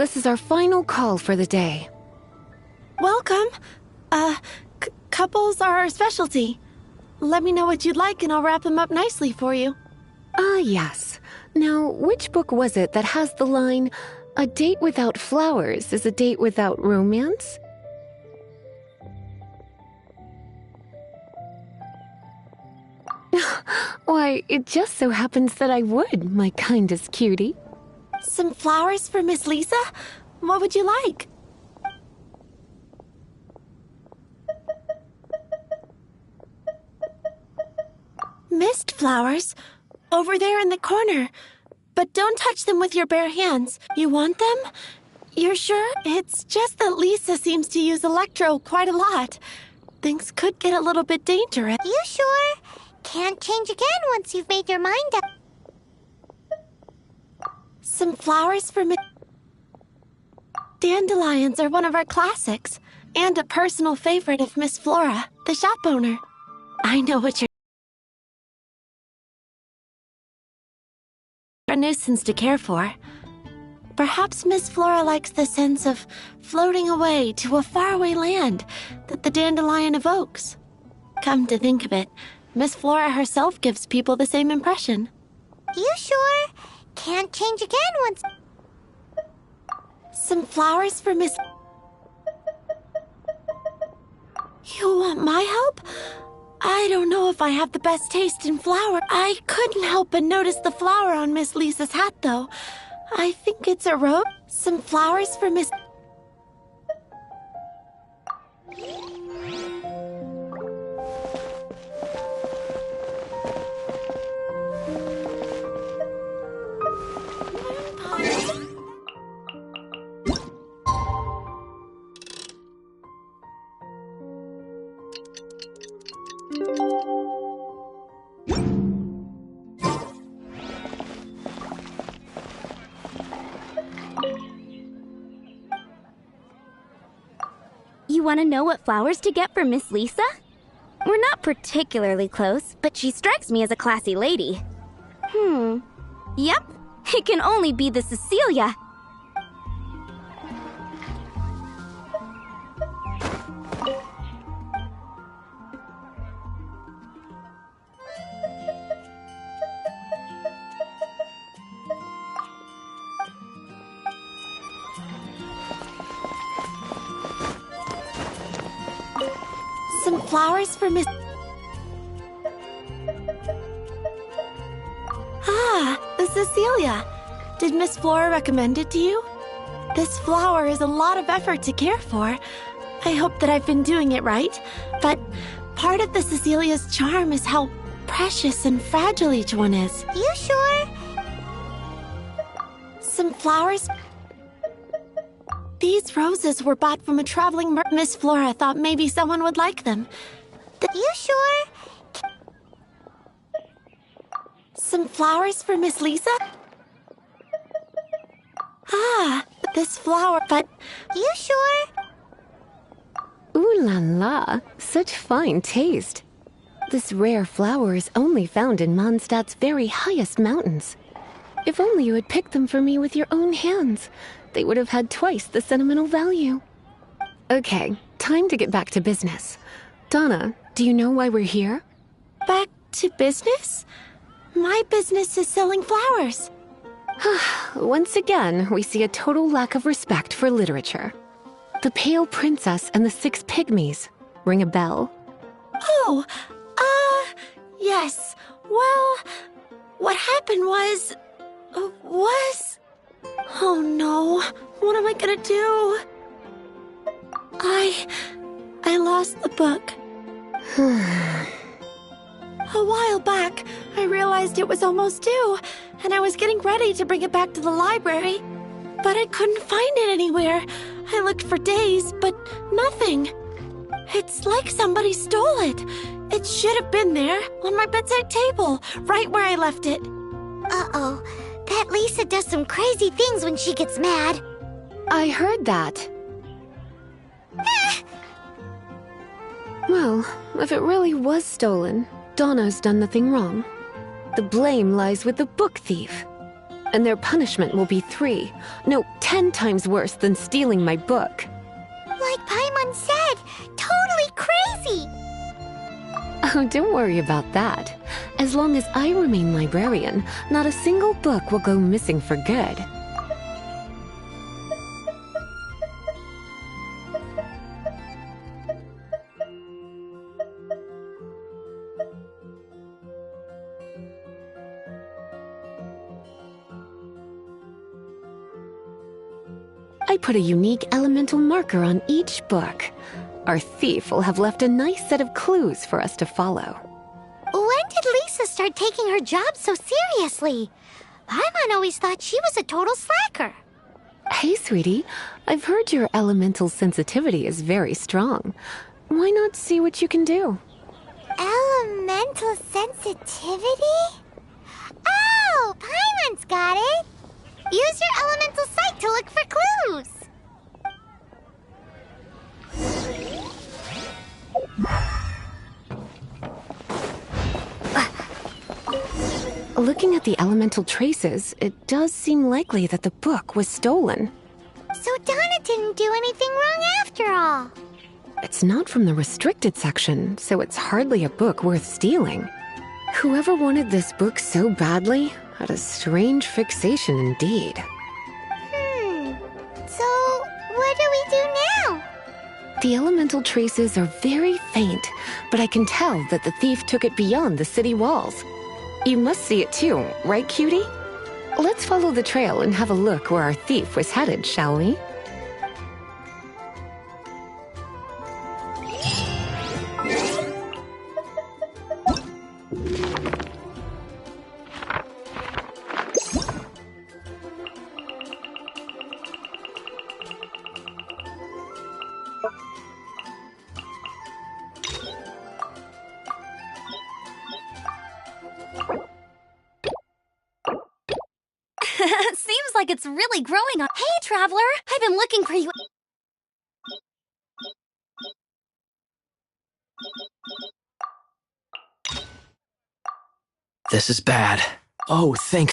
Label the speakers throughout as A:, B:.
A: This is our final call for the day.
B: Welcome. Couples are our specialty. Let me know what you'd like and I'll wrap them up nicely for you.
A: Ah, yes. Now, which book was it that has the line, "A date without flowers is a date without romance"? Why, it just so happens that I would, my kindest cutie.
B: Some flowers for Miss Lisa? What would you like? Mist flowers? Over there in the corner. But don't touch them with your bare hands. You want them? You're sure? It's just that Lisa seems to use electro quite a lot. Things could get a little bit dangerous.
C: You sure? Can't change again once you've made your mind up.
B: Some flowers for Miss... Dandelions are one of our classics, and a personal favorite of Miss Flora, the shop owner. I know what you're... a nuisance to care for. Perhaps Miss Flora likes the sense of floating away to a faraway land that the dandelion evokes. Come to think of it, Miss Flora herself gives people the same impression.
C: You sure? Can't change again once...
B: Some flowers for Miss... You want my help? I don't know if I have the best taste in flower. I couldn't help but notice the flower on Miss Lisa's hat, though. I think it's a rose. Some flowers for Miss...
D: You want to know what flowers to get for Miss Lisa? We're not particularly close, but she strikes me as a classy lady. Yep, it can only be the Cecilia.
B: Some flowers for Miss... Ah, Cecilia. Did Miss Flora recommend it to you? This flower is a lot of effort to care for. I hope that I've been doing it right. But part of the Cecilia's charm is how precious and fragile each one is.
C: You sure?
B: Some flowers... These roses were bought from a traveling Miss Flora thought maybe someone would like them.
C: You sure?
B: Some flowers for Miss Lisa? Ah, this flower, but...
C: You sure?
A: Ooh la la, such fine taste. This rare flower is only found in Mondstadt's very highest mountains. If only you had picked them for me with your own hands, they would have had twice the sentimental value. Okay, time to get back to business. Donna, do you know why we're here?
B: Back to business? My business is selling flowers.
A: Once again, we see a total lack of respect for literature. The Pale Princess and the Six Pygmies. Ring a bell?
B: Oh, yes. Well, what happened was... Oh no, what am I gonna do? I lost the book. A while back, I realized it was almost due, and I was getting ready to bring it back to the library. But I couldn't find it anywhere. I looked for days, but nothing. It's like somebody stole it. It should have been there, on my bedside table, right where I left it.
C: Uh-oh. That Lisa does some crazy things when she gets mad.
A: I heard that. Well, if it really was stolen, Donna's done nothing wrong. The blame lies with the book thief. and their punishment will be 3, no, 10 times worse than stealing my book.
C: Like Paimon said, totally crazy!
A: Oh, don't worry about that. As long as I remain librarian, not a single book will go missing for good. I put a unique elemental marker on each book. Our thief will have left a nice set of clues for us to follow.
C: When did Lisa start taking her job so seriously? Paimon always thought she was a total slacker.
A: Hey, sweetie, I've heard your elemental sensitivity is very strong. Why not see what you can do?
C: Elemental sensitivity? Oh, Paimon's got it! Use your elemental sight to look for clues!
A: Looking at the elemental traces, it does seem likely that the book was stolen.
C: So Donna didn't do anything wrong after all.
A: It's not from the restricted section, so it's hardly a book worth stealing. Whoever wanted this book so badly had a strange fixation indeed.
C: So what do we do now?
A: The elemental traces are very faint, but I can tell that the thief took it beyond the city walls. You must see it too, right, cutie? Let's follow the trail and have a look where our thief was headed, shall we?
D: Seems like it's really growing on. Hey, Traveler! I've been looking for you.
E: This is bad. Oh, thank...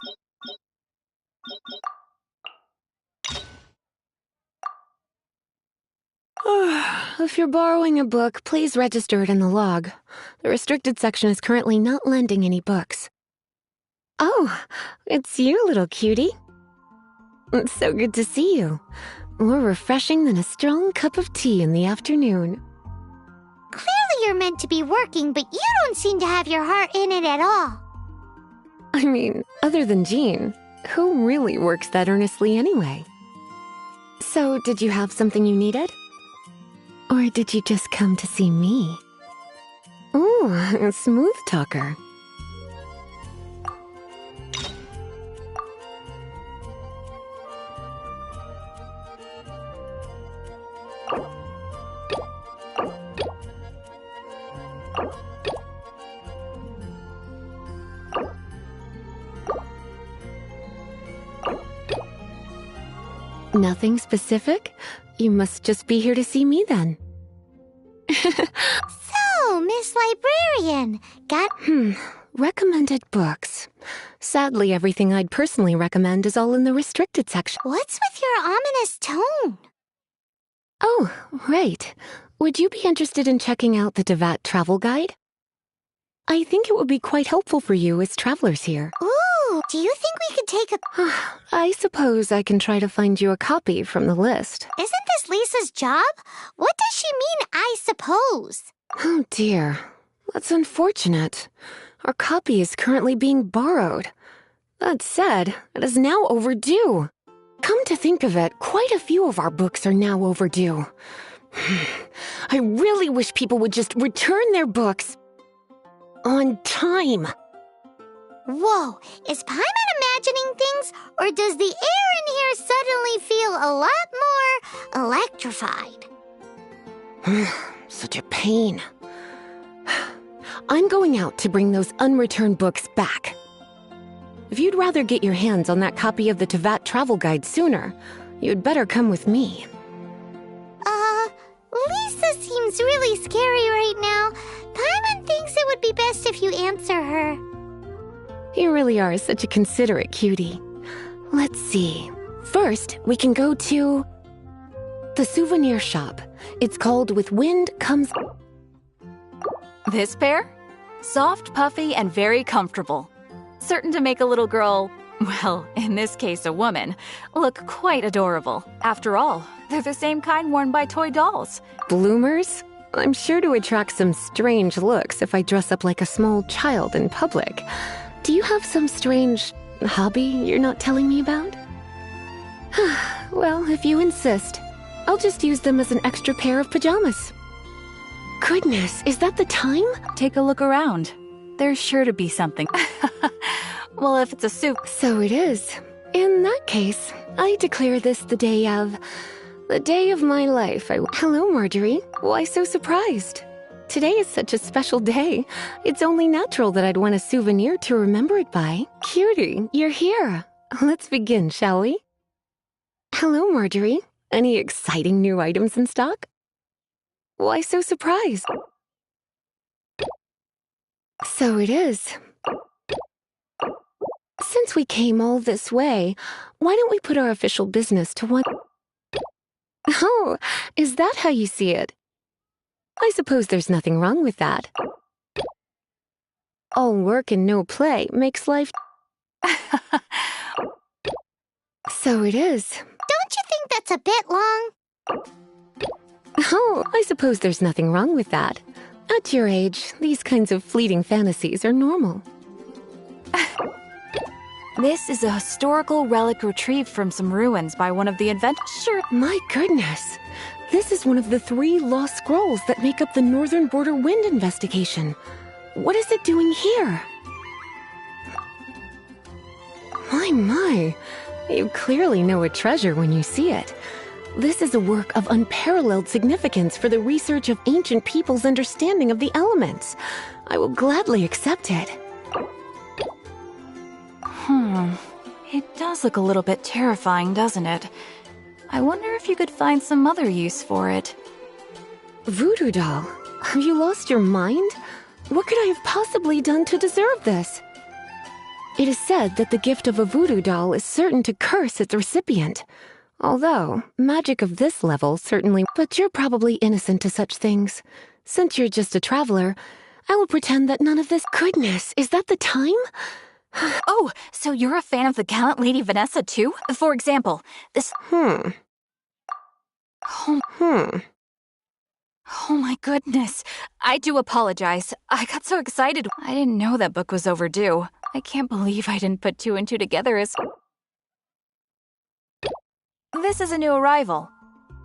A: If you're borrowing a book, please register it in the log. The restricted section is currently not lending any books. Oh, it's you, little cutie. It's so good to see you. More refreshing than a strong cup of tea in the afternoon.
C: Clearly you're meant to be working, but you don't seem to have your heart in it at all.
A: I mean, other than Jean, who really works that earnestly anyway? So, did you have something you needed? Or did you just come to see me? Ooh, a smooth talker. Nothing specific? You must just be here to see me then.
C: So, Miss Librarian, got...
A: Recommended books. Sadly, everything I'd personally recommend is all in the restricted section.
C: What's with your ominous tone?
A: Oh, right. Would you be interested in checking out the Devat travel guide? I think it would be quite helpful for you as travelers here.
C: Ooh, do you think we could take a...
A: I suppose I can try to find you a copy from the list.
C: Isn't this Lisa's job? What does she mean, I suppose?
A: Oh dear, that's unfortunate. Our copy is currently being borrowed. That said, it is now overdue. Come to think of it, quite a few of our books are now overdue. I really wish people would just return their books on time.
C: Whoa, is Paimon imagining things, or does the air in here suddenly feel a lot more electrified?
A: Such a pain. I'm going out to bring those unreturned books back. If you'd rather get your hands on that copy of the Tevat travel guide sooner, you'd better come with me.
C: Lisa seems really scary right now. Paimon thinks it would be best if you answer her.
A: You really are such a considerate cutie. Let's see. First, we can go to the souvenir shop. It's called With Wind Comes...
F: This pair? Soft, puffy, and very comfortable. Certain to make a little girl, well, in this case a woman, look quite adorable. After all, they're the same kind worn by toy dolls.
A: Bloomers? I'm sure to attract some strange looks if I dress up like a small child in public. Do you have some strange hobby you're not telling me about? Well, if you insist, I'll just use them as an extra pair of pajamas. Goodness, is that the time?
F: Take a look around. There's sure to be something. Well, if it's a soup...
A: So it is. In that case, I declare this the day of my life. Hello, Marjorie. Why so surprised? Today is such a special day. It's only natural that I'd want a souvenir to remember it by. Cutie, you're here. Let's begin, shall we? Hello, Marjorie. Any exciting new items in stock? Why so surprised? So it is. Since we came all this way, why don't we put our official business to one... Oh, is that how you see it? I suppose there's nothing wrong with that. All work and no play makes life... So it is.
C: Don't you think that's a bit long?
A: Oh, I suppose there's nothing wrong with that. At your age, these kinds of fleeting fantasies are normal.
F: This is a historical relic retrieved from some ruins by one of the adventurers.
A: My goodness. This is one of the 3 lost scrolls that make up the Northern Border Wind investigation. What is it doing here? My. You clearly know a treasure when you see it. This is a work of unparalleled significance for the research of ancient people's understanding of the elements. I will gladly accept it.
F: It does look a little bit terrifying, doesn't it? I wonder if you could find some other use for it.
A: Voodoo doll, have you lost your mind? What could I have possibly done to deserve this? It is said that the gift of a voodoo doll is certain to curse its recipient. Although, magic of this level certainly... But you're probably innocent to such things. Since you're just a traveler, I will pretend that none of this... Goodness, is that the time?
F: Oh, so you're a fan of the gallant Lady Vanessa too? For example, this... Oh my goodness. I do apologize. I got so excited. I didn't know that book was overdue. I can't believe I didn't put 2 and 2 together as... This is a new arrival.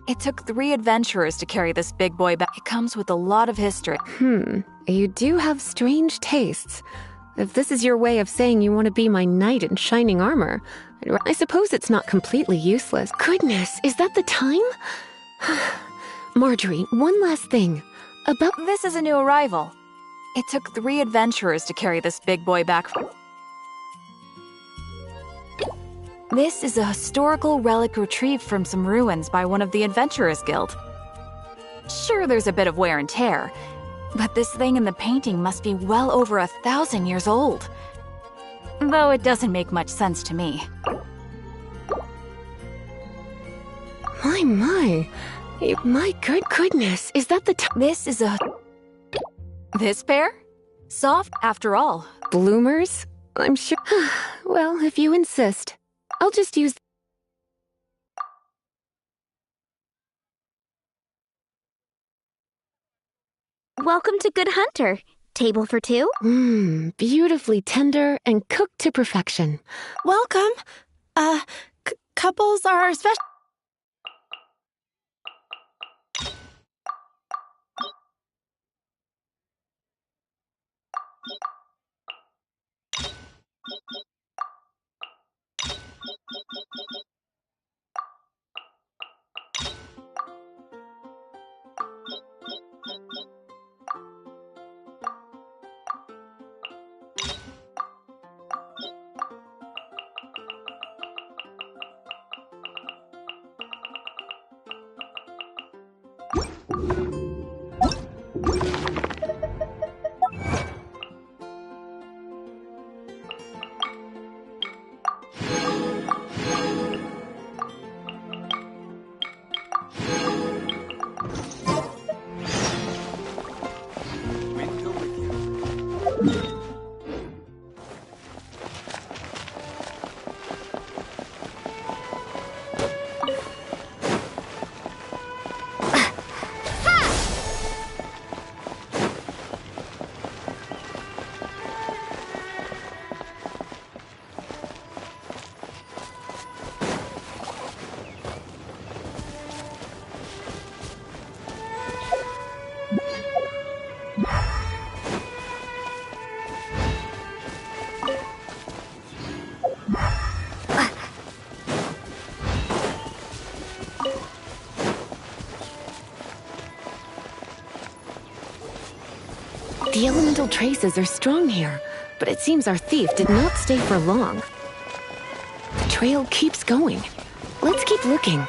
F: It took 3 adventurers to carry this big boy back. It comes with a lot of history.
A: You do have strange tastes. If this is your way of saying you want to be my knight in shining armor, I suppose it's not completely useless. Goodness, is that the time? Marjorie, one last thing. About...
F: This is a new arrival. It took 3 adventurers to carry this big boy back. This is a historical relic retrieved from some ruins by one of the Adventurers Guild. Sure, there's a bit of wear and tear, but this thing in the painting must be well over 1,000 years old. Though it doesn't make much sense to me.
A: My. My goodness, is that the time?
F: This is a... This pair? Soft, after all.
A: Bloomers? I'm sure... Well, if you insist, I'll just use...
D: Welcome to Good Hunter. Table for 2?
A: Beautifully tender and cooked to perfection.
B: Welcome. Couples are special.
A: The elemental traces are strong here, but it seems our thief did not stay for long. The trail keeps going. Let's keep looking.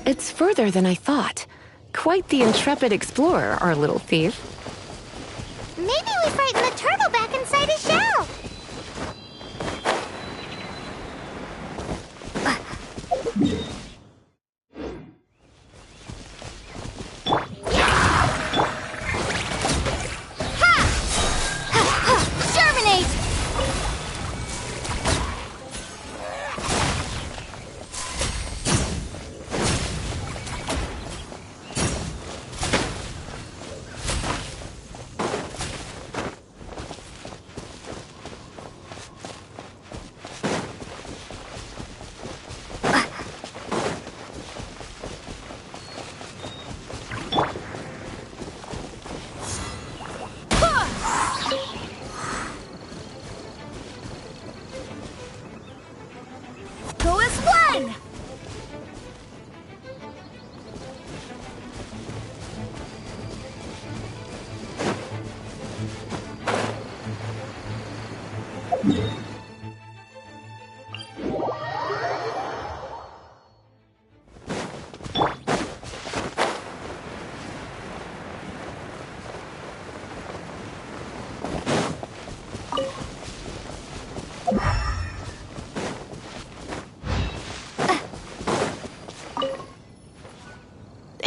A: It's further than I thought. Quite the intrepid explorer, our little thief.
C: Maybe we frightened the turtle back inside his shell.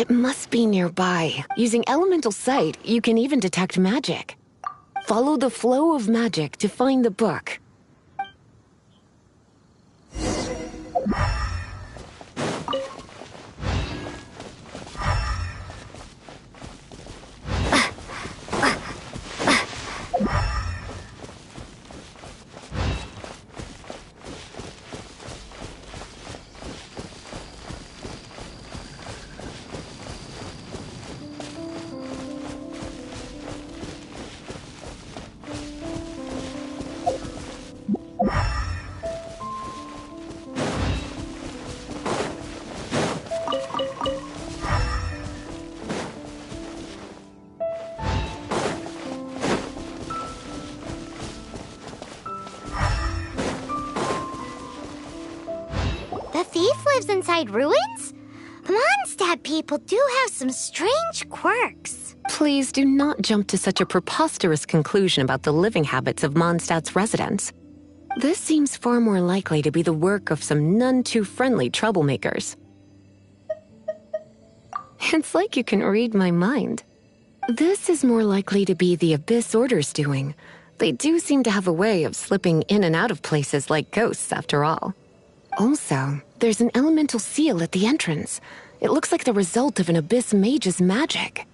A: It must be nearby. Using elemental sight, you can even detect magic. Follow the flow of magic to find the book.
C: The thief lives inside ruins? Mondstadt people do have some strange quirks.
A: Please do not jump to such a preposterous conclusion about the living habits of Mondstadt's residents. This seems far more likely to be the work of some none-too-friendly troublemakers. It's like you can read my mind. This is more likely to be the Abyss Order's doing. They do seem to have a way of slipping in and out of places like ghosts, after all. Also, there's an elemental seal at the entrance. It looks like the result of an Abyss mage's magic.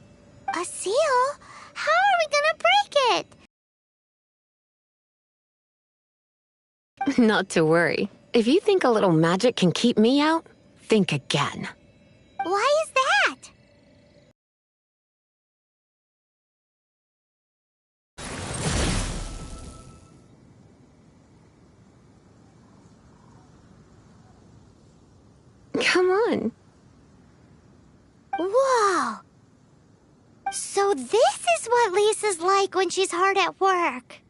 C: A seal? How are we gonna break it?
A: Not to worry. If you think a little magic can keep me out, think again.
C: Why is that?
A: Come on.
C: Whoa! So this is what Lisa's like when she's hard at work.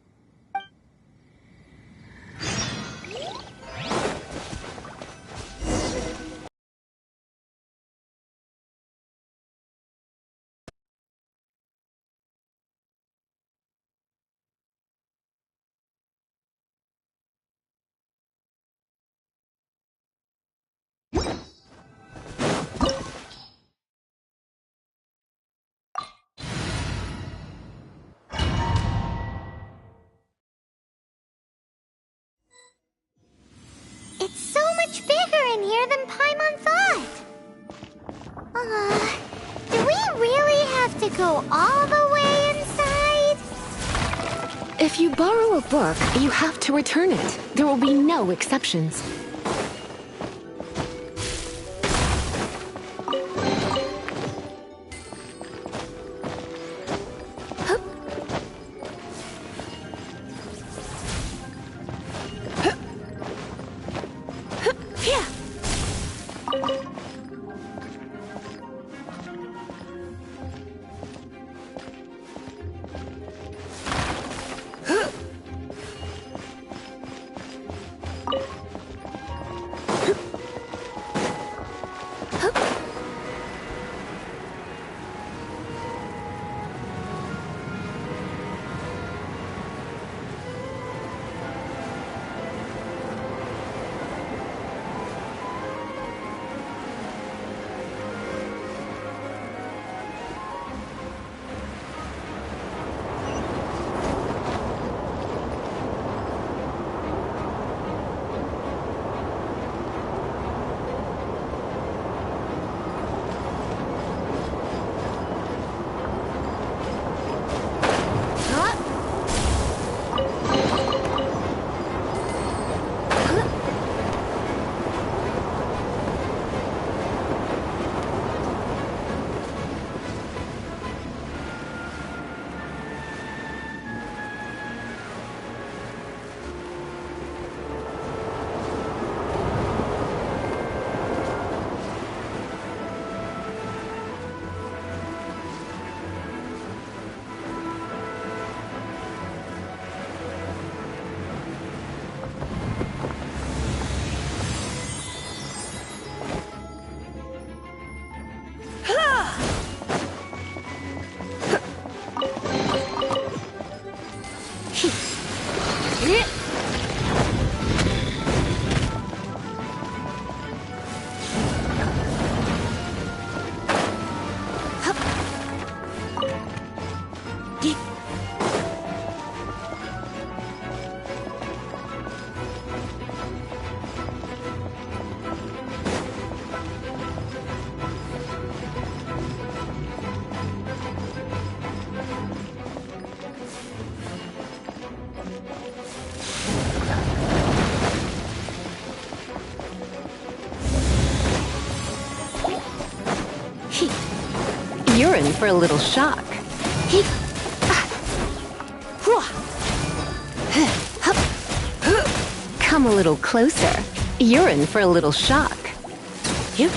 C: It's so much bigger in here than Paimon thought. Do we really have to go all the way inside?
A: If you borrow a book, you have to return it. There will be no exceptions. You're in for a little shock. Come a little closer. You're in for a little shock.
B: Here.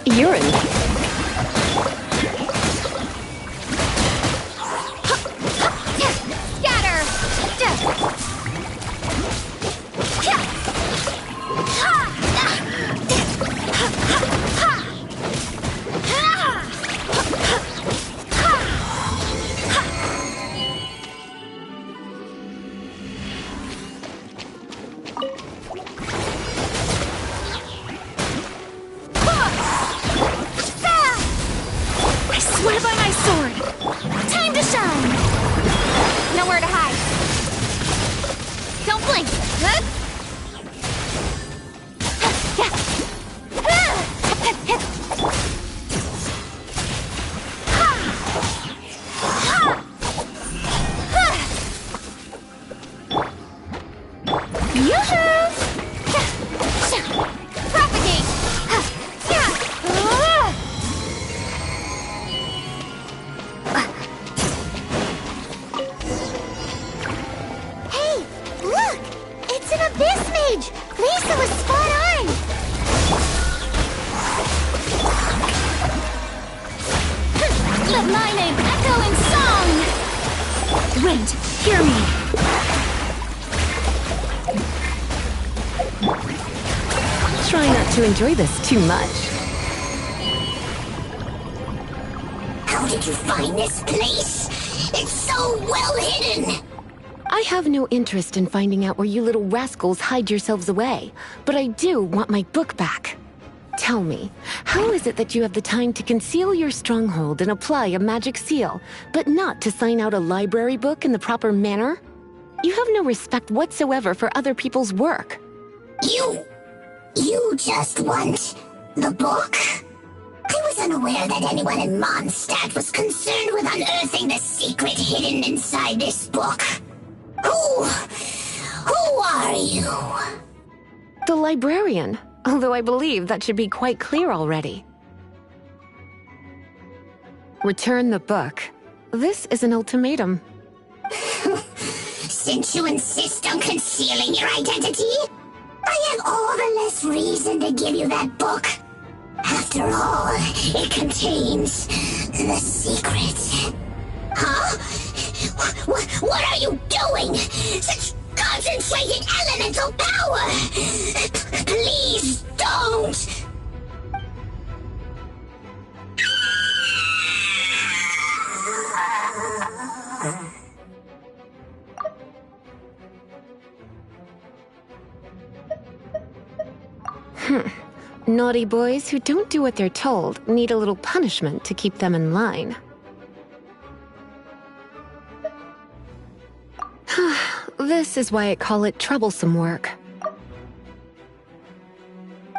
A: You're in.
B: Swear by my sword! Time to shine!
D: Nowhere to hide. Don't blink.
C: Hey, look! It's an abyss mage! Lisa was spot on!
B: Let my name echo in song! Wind, hear me!
A: Try not to enjoy this too much.
C: How did you find this place? It's so well hidden!
A: I have no interest in finding out where you little rascals hide yourselves away, but I do want my book back. Tell me, how is it that you have the time to conceal your stronghold and apply a magic seal, but not to sign out a library book in the proper manner? You have no respect whatsoever for other people's work.
C: You just want the book? I was unaware that anyone in Mondstadt was concerned with unearthing the secret hidden inside this book. Who are you?
A: The librarian, although I believe that should be quite clear already. Return the book. This is an ultimatum.
C: Since you insist on concealing your identity, I have all the less reason to give you that book. After all, it contains the secret. Huh? What are you doing? Such concentrated elemental power! Please don't!
A: Naughty boys who don't do what they're told need a little punishment to keep them in line. This is why I call it troublesome work.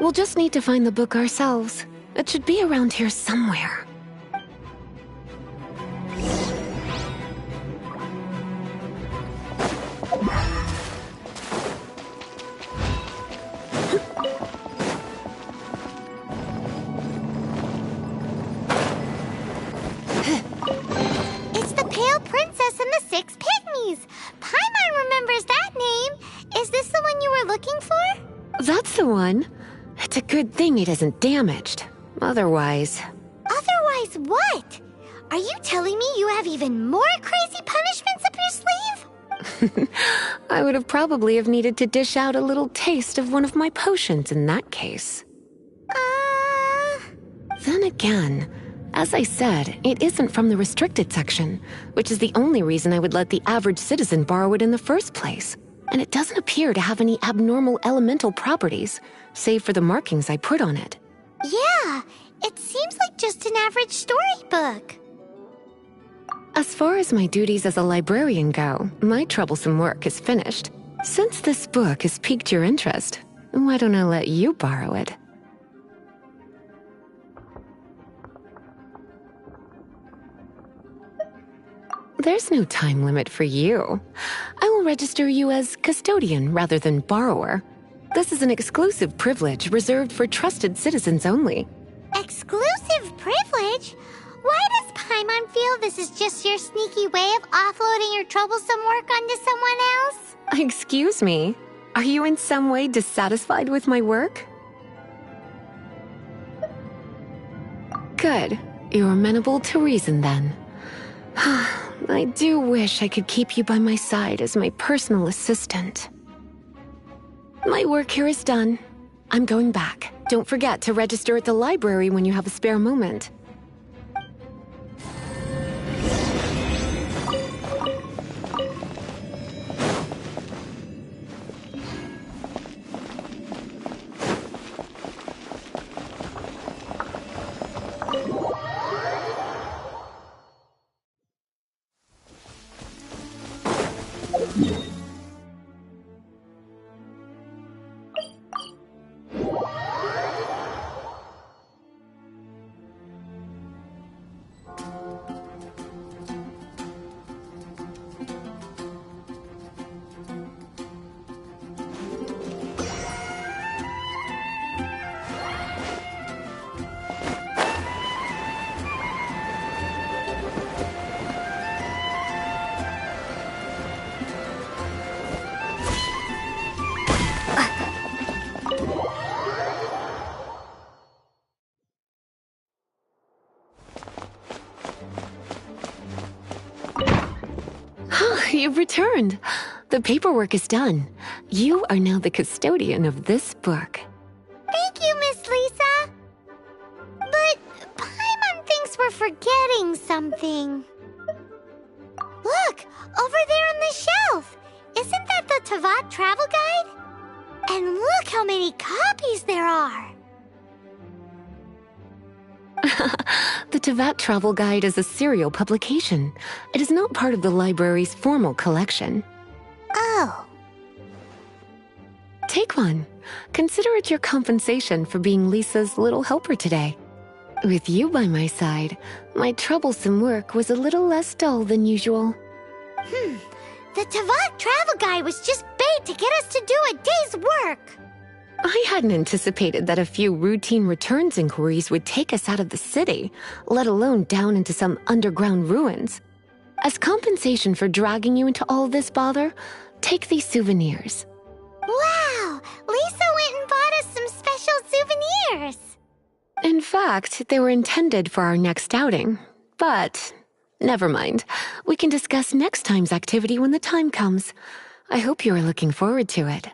A: We'll just need to find the book ourselves. It should be around here somewhere.
C: It's the Pale Princess and the Six Pygmies! Paimon remembers that name! Is this the one you were looking for?
A: That's the one. It's a good thing it isn't damaged. Otherwise...
C: Otherwise what? Are you telling me you have even more crazy punishments up your sleeve?
A: I would have probably have needed to dish out a little taste of one of my potions in that case. Then again, as I said, it isn't from the restricted section, which is the only reason I would let the average citizen borrow it in the first place. and it doesn't appear to have any abnormal elemental properties, save for the markings I put on it.
C: Yeah, it seems like just an average storybook.
A: As far as my duties as a librarian go, my troublesome work is finished. Since this book has piqued your interest, why don't I let you borrow it? There's no time limit for you. I will register you as custodian rather than borrower. This is an exclusive privilege reserved for trusted citizens only.
C: Exclusive privilege? Why does Paimon feel this is just your sneaky way of offloading your troublesome work onto someone else?
A: Excuse me, are you in some way dissatisfied with my work? Good, you're amenable to reason then. I do wish I could keep you by my side as my personal assistant. My work here is done. I'm going back. Don't forget to register at the library when you have a spare moment. You've returned. The paperwork is done. You are now the custodian of this book.
C: Thank you, Miss Lisa. But Paimon thinks we're forgetting something. Look, over there on the shelf. Isn't that the Tavat travel guide? And look how many copies there are.
A: The Tavat Travel Guide is a serial publication. It is not part of the library's formal collection.
C: Oh.
A: Take one. Consider it your compensation for being Lisa's little helper today. With you by my side, my troublesome work was a little less dull than usual.
C: The Tavat travel guide was just bait to get us to do a day's work.
A: I hadn't anticipated that a few routine returns inquiries would take us out of the city, let alone down into some underground ruins. As compensation for dragging you into all this bother, take these souvenirs.
C: Wow! Lisa went and bought us some special souvenirs.
A: In fact, they were intended for our next outing. But never mind. We can discuss next time's activity when the time comes. I hope you are looking forward to it.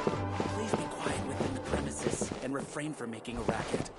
G: Please be quiet within the premises and refrain from making a racket.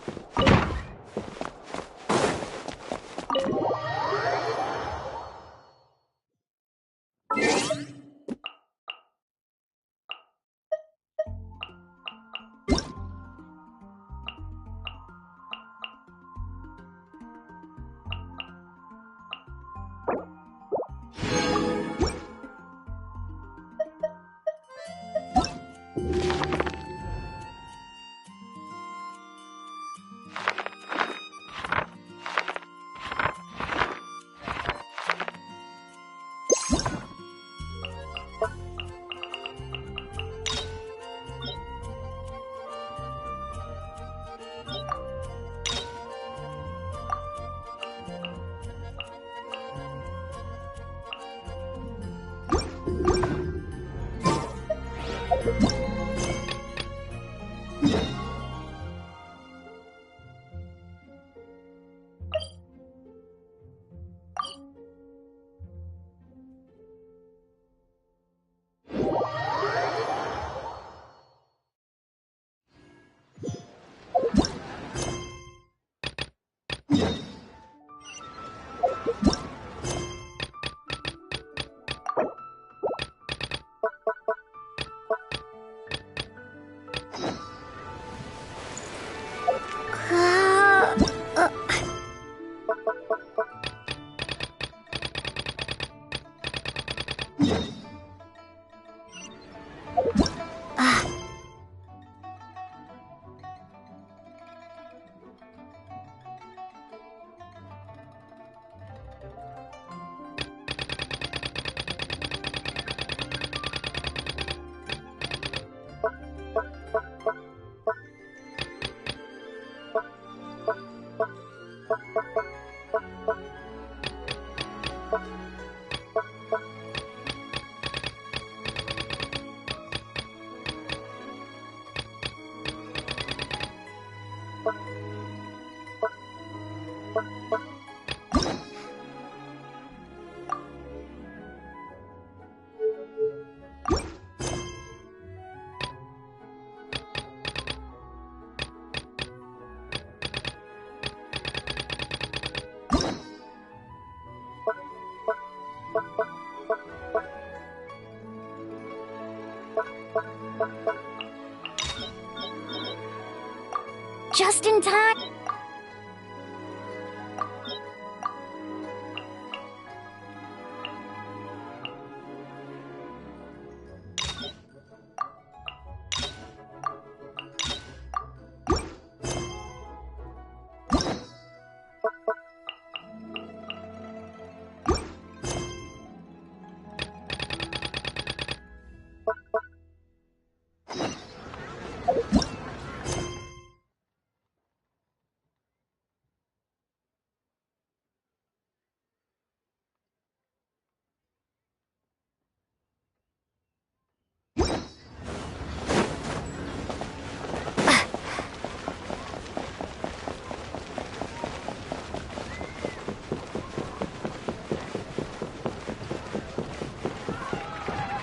D: Just in time.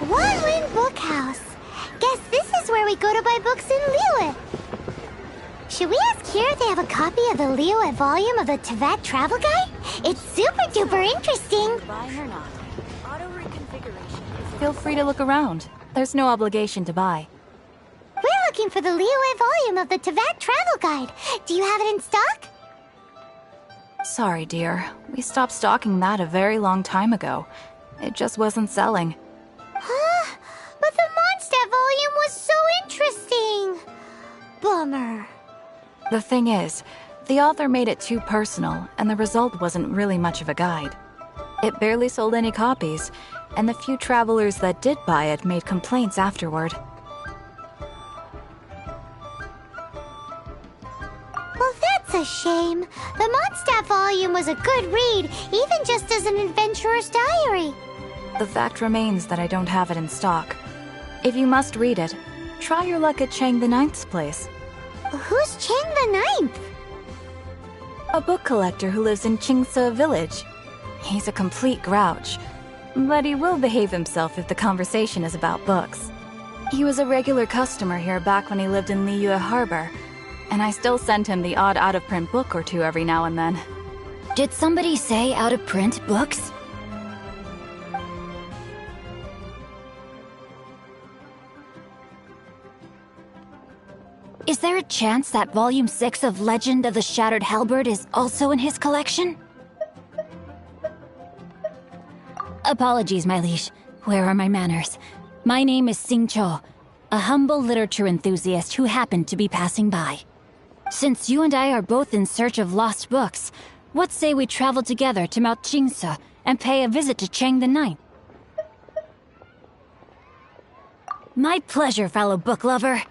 C: One-Win Bookhouse. Guess this is where we go to buy books in Liyue. Should we ask here if they have a copy of the Liyue volume of the Teyvat Travel Guide? It's super-duper interesting.
F: Buying or not, auto reconfiguration. Feel free to look around. There's no obligation to buy.
C: We're looking for the Liyue volume of the Teyvat Travel Guide. Do you have it in stock?
F: Sorry, dear. We stopped stocking that a very long time ago. It just wasn't selling.
C: Huh? But the Mondstadt volume was so interesting. Bummer.
F: The thing is, the author made it too personal, and the result wasn't really much of a guide. It barely sold any copies, and the few travelers that did buy it made complaints afterward.
C: Well, that's a shame. The Mondstadt volume was a good read, even just as an adventurer's diary.
F: The fact remains that I don't have it in stock. If you must read it, try your luck at Chang the Ninth's place.
C: Who's Chang the Ninth?
F: A book collector who lives in Qingse village. He's a complete grouch, but he will behave himself if the conversation is about books. He was a regular customer here back when he lived in Liyue Harbor, and I still send him the odd out-of-print book or two every now and then.
D: Did somebody say out-of-print books? Is there a chance that Volume 6 of Legend of the Shattered Halberd is also in his collection? Apologies, my liege. Where are my manners? My name is Sing Cho, a humble literature enthusiast who happened to be passing by. Since you and I are both in search of lost books, what say we travel together to Mount Jingse and pay a visit to Chang the Ninth? My pleasure, fellow book lover.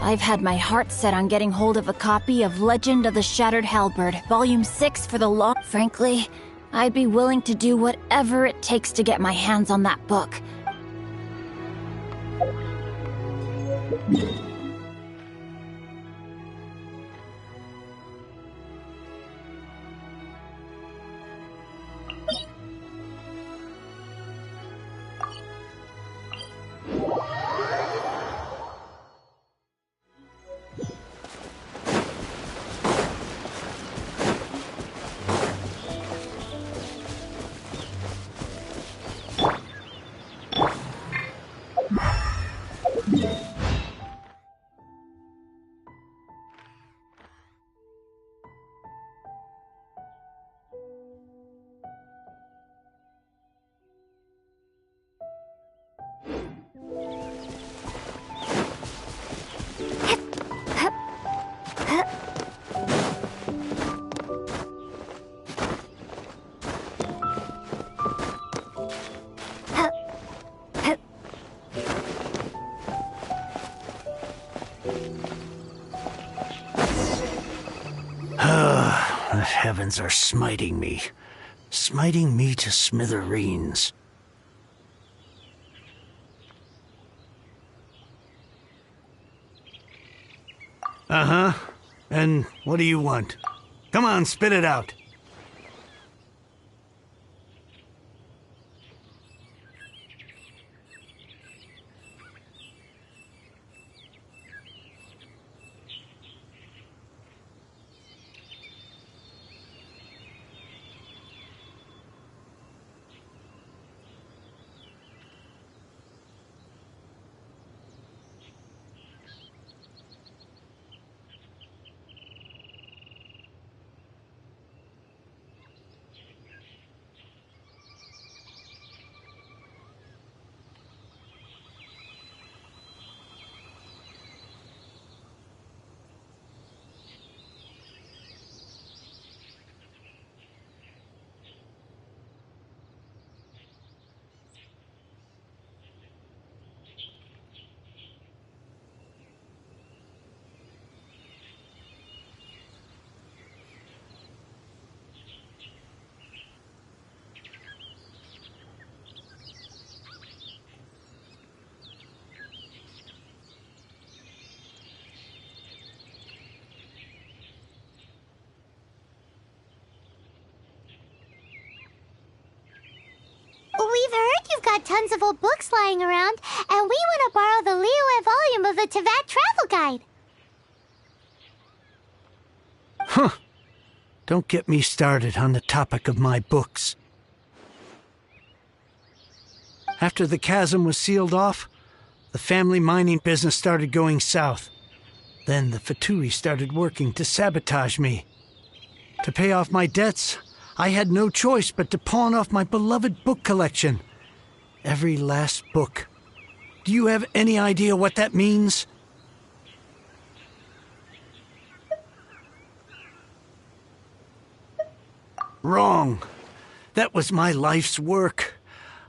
D: I've had my heart set on getting hold of a copy of Legend of the Shattered Halberd, Volume 6 for the law. Frankly, I'd be willing to do whatever it takes to get my hands on that book.
H: The heavens are smiting me to smithereens. Uh-huh. And what do you want? Come on, spit it out.
C: We've heard you've got tons of old books lying around, and we want to borrow the Liyue volume of the Teyvat Travel Guide.
H: Huh. Don't get me started on the topic of my books. After the chasm was sealed off, the family mining business started going south. Then the Fatui started working to sabotage me. To pay off my debts, I had no choice but to pawn off my beloved book collection. Every last book. Do you have any idea what that means? Wrong. That was my life's work.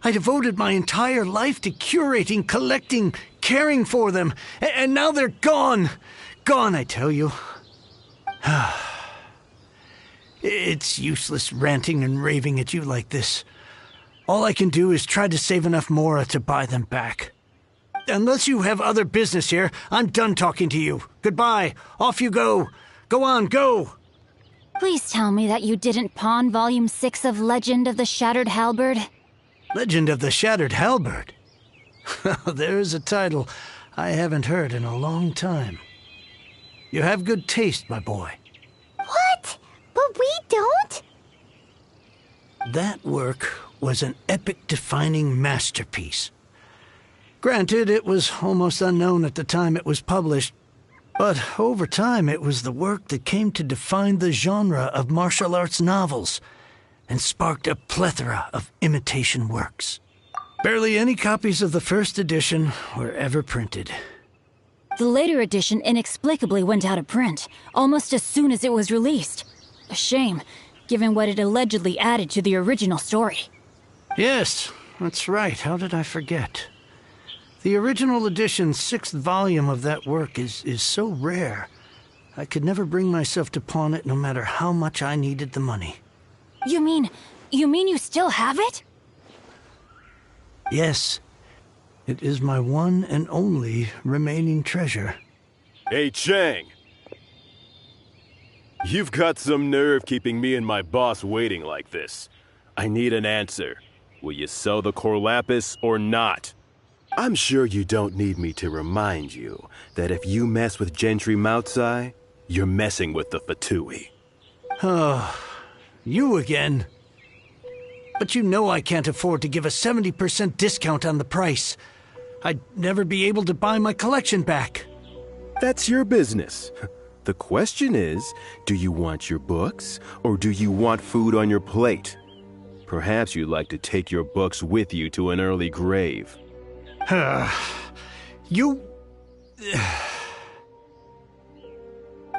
H: I devoted my entire life to curating, collecting, caring for them, and now they're gone. Gone, I tell you. It's useless ranting and raving at you like this. All I can do is try to save enough Mora to buy them back. Unless you have other business here, I'm done talking to you. Goodbye. Off you go. Go on, go.
F: Please tell me that you didn't pawn Volume 6 of Legend of the Shattered Halberd.
H: Legend of the Shattered Halberd? There's a title I haven't heard in a long time. You have good taste, my boy.
C: What? But we don't?
H: That work was an epic-defining masterpiece. Granted, it was almost unknown at the time it was published, but over time it was the work that came to define the genre of martial arts novels and sparked a plethora of imitation works. Barely any copies of the first edition were ever printed.
F: The later edition inexplicably went out of print, almost as soon as it was released. A shame, given what it allegedly added to the original story.
H: Yes, that's right. How did I forget? The original edition's 6th volume of that work is so rare, I could never bring myself to pawn it no matter how much I needed the money.
F: You mean you still have it?
H: Yes. It is my one and only remaining treasure.
I: Hey, Chang! You've got some nerve keeping me and my boss waiting like this. I need an answer. Will you sell the core lapis or not? I'm sure you don't need me to remind you that if you mess with Gentry Moutsai, you're messing with the Fatui.
H: Oh, you again. But you know I can't afford to give a 70% discount on the price. I'd never be able to buy my collection back.
I: That's your business. The question is, do you want your books, or do you want food on your plate? Perhaps you'd like to take your books with you to an early grave.
H: You...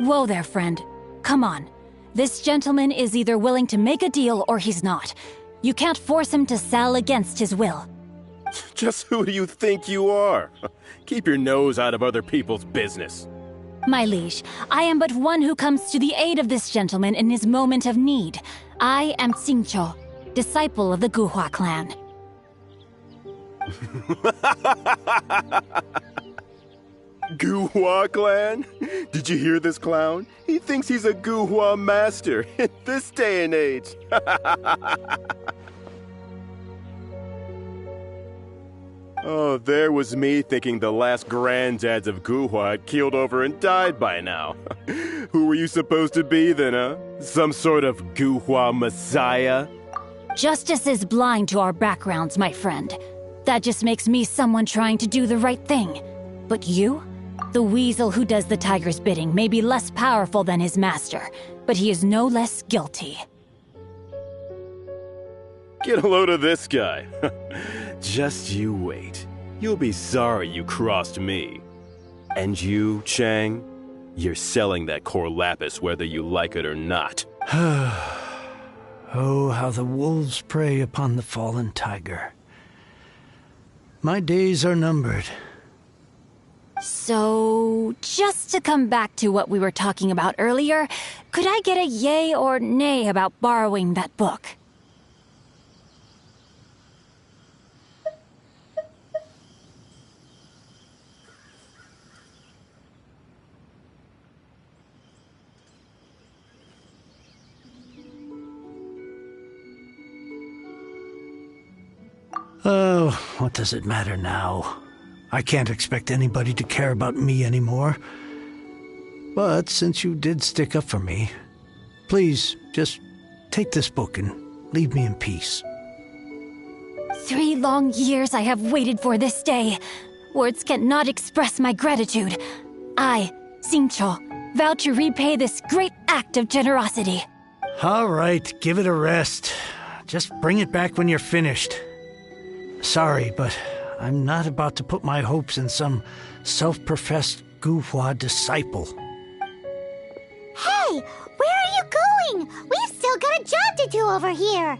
F: Whoa there, friend. Come on. This gentleman is either willing to make a deal or he's not. You can't force him to sell against his will.
I: Just who do you think you are? Keep your nose out of other people's business.
F: My liege, I am but one who comes to the aid of this gentleman in his moment of need. I am Xingqiu, disciple of the Guhua clan.
I: Guhua clan? Did you hear this clown? He thinks he's a Guhua master in this day and age. Oh, there was me thinking the last granddads of Guhua had keeled over and died by now. Who were you supposed to be then, huh? Some sort of Guhua messiah?
F: Justice is blind to our backgrounds, my friend. That just makes me someone trying to do the right thing. But you? The weasel who does the tiger's bidding may be less powerful than his master, but he is no less guilty.
I: Get a load of this guy. Just you wait. You'll be sorry you crossed me. And you, Chang, you're selling that core lapis whether you like it or not.
H: Oh, how the wolves prey upon the fallen tiger. My days are numbered.
F: So, just to come back to what we were talking about earlier, could I get a yay or nay about borrowing that book?
H: Oh, what does it matter now? I can't expect anybody to care about me anymore. But since you did stick up for me, please just take this book and leave me in peace.
F: 3 long years I have waited for this day. Words cannot express my gratitude. I, Xingqiu, vow to repay this great act of generosity.
H: All right, give it a rest. Just bring it back when you're finished. Sorry, but I'm not about to put my hopes in some self-professed Guhua disciple.
C: Hey, where are you going? We've still got a job to do over here.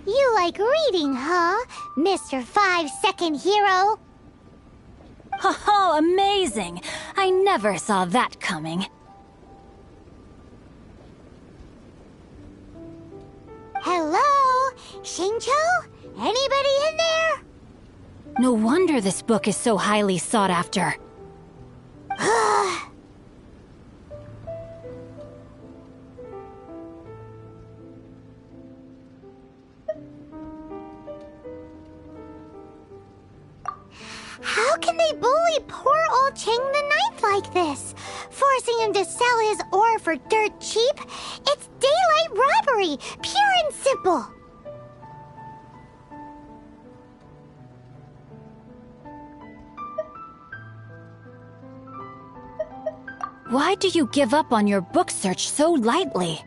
C: You like reading, huh, Mr. 5-second hero?
F: Oh, amazing! I never saw that coming.
C: Hello? Xingqiu? Anybody in there?
F: No wonder this book is so highly sought after.
C: How can they bully poor old Chang the Ninth like this? Forcing him to sell his ore for dirt cheap? It's daylight robbery, pure and simple.
F: Why do you give up on your book search so lightly?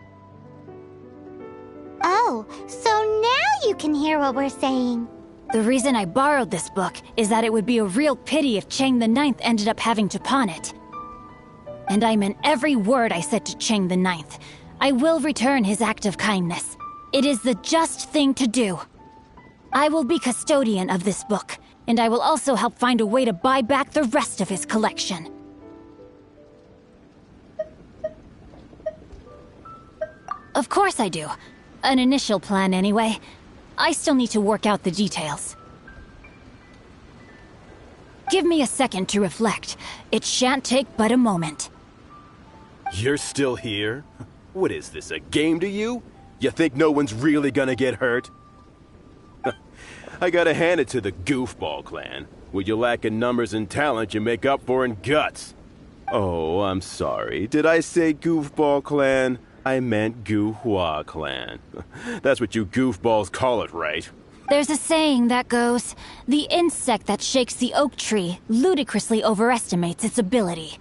C: Oh, so now you can hear what we're saying.
F: The reason I borrowed this book is that it would be a real pity if Chang the Ninth ended up having to pawn it. And I meant every word I said to Chang the Ninth. I will return his act of kindness. It is the just thing to do. I will be custodian of this book, and I will also help find a way to buy back the rest of his collection. Of course I do. An initial plan anyway. I still need to work out the details. Give me a second to reflect. It shan't take but a moment.
I: You're still here? What is this, a game to you? You think no one's really gonna get hurt? I gotta hand it to the Goofball clan. What you lack in numbers and talent, you make up for in guts. Oh, I'm sorry. Did I say Goofball clan? I meant Guhua clan. That's what you goofballs call it, right?
F: There's a saying that goes, the insect that shakes the oak tree ludicrously overestimates its ability.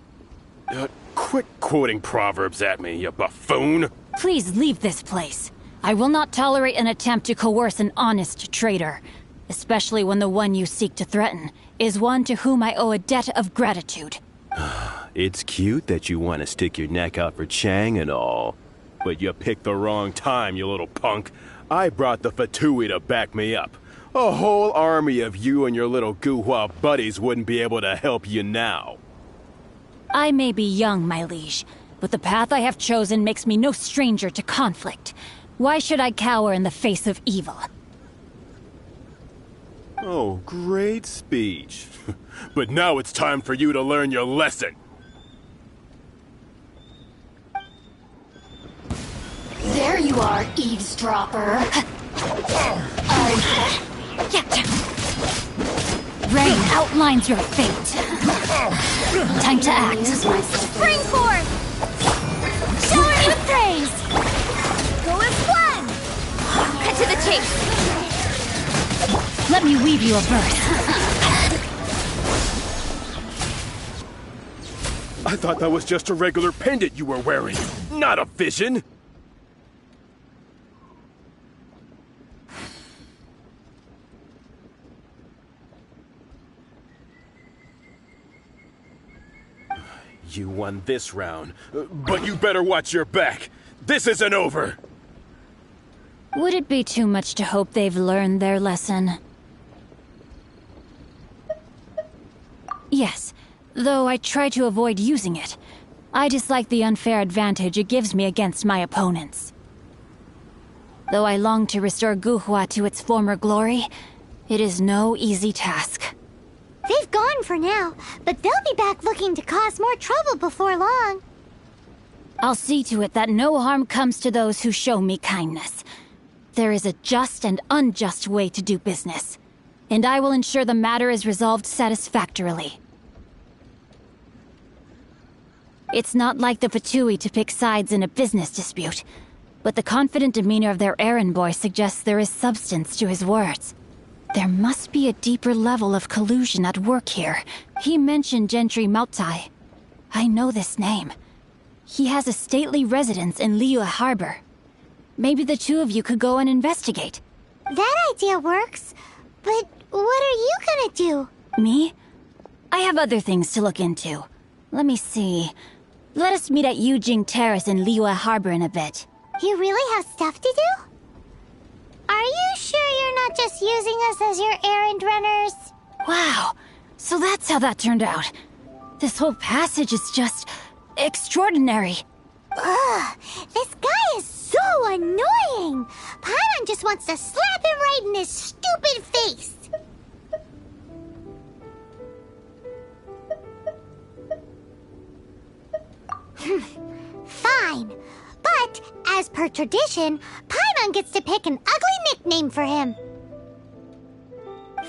I: Quit quoting proverbs at me, you buffoon!
F: Please leave this place. I will not tolerate an attempt to coerce an honest trader, especially when the one you seek to threaten is one to whom I owe a debt of gratitude.
I: It's cute that you want to stick your neck out for Chang and all. But you picked the wrong time, you little punk. I brought the Fatui to back me up. A whole army of you and your little Guhua buddies wouldn't be able to help you now.
F: I may be young, my liege, but the path I have chosen makes me no stranger to conflict. Why should I cower in the face of evil?
I: Oh, great speech. But now it's time for you to learn your lesson.
J: There you are, eavesdropper.
F: Rain outlines your fate. Time to act.
D: Spring forth! Shower me with praise! Go with fun!
K: face! Let me weave you a verse.
I: I thought that was just a regular pendant you were wearing, not a vision! You won this round, but you better watch your back! This isn't over!
K: Would it be too much to hope they've learned their lesson? Yes, though I try to avoid using it. I dislike the unfair advantage it gives me against my opponents. Though I long to restore Guhua to its former glory, it is no easy task.
C: They've gone for now, but they'll be back looking to cause more trouble before long.
K: I'll see to it that no harm comes to those who show me kindness. There is a just and unjust way to do business, and I will ensure the matter is resolved satisfactorily. It's not like the Fatui to pick sides in a business dispute, but the confident demeanor of their errand boy suggests there is substance to his words. There must be a deeper level of collusion at work here. He mentioned Gentry Mautai. I know this name. He has a stately residence in Liyue Harbor. Maybe the two of you could go and investigate.
C: That idea works, but what are you gonna do?
K: Me? I have other things to look into. Let me see. Let us meet at Yujing Terrace in Liyue Harbor in a bit.
C: You really have stuff to do? Are you sure you're not just using us as your errand runners?
K: Wow, so that's how that turned out. This whole passage is just extraordinary.
C: Ugh, this guy is so annoying! Paimon just wants to slap him right in his stupid face! Fine. But, as per tradition, Paimon gets to pick an ugly nickname for him.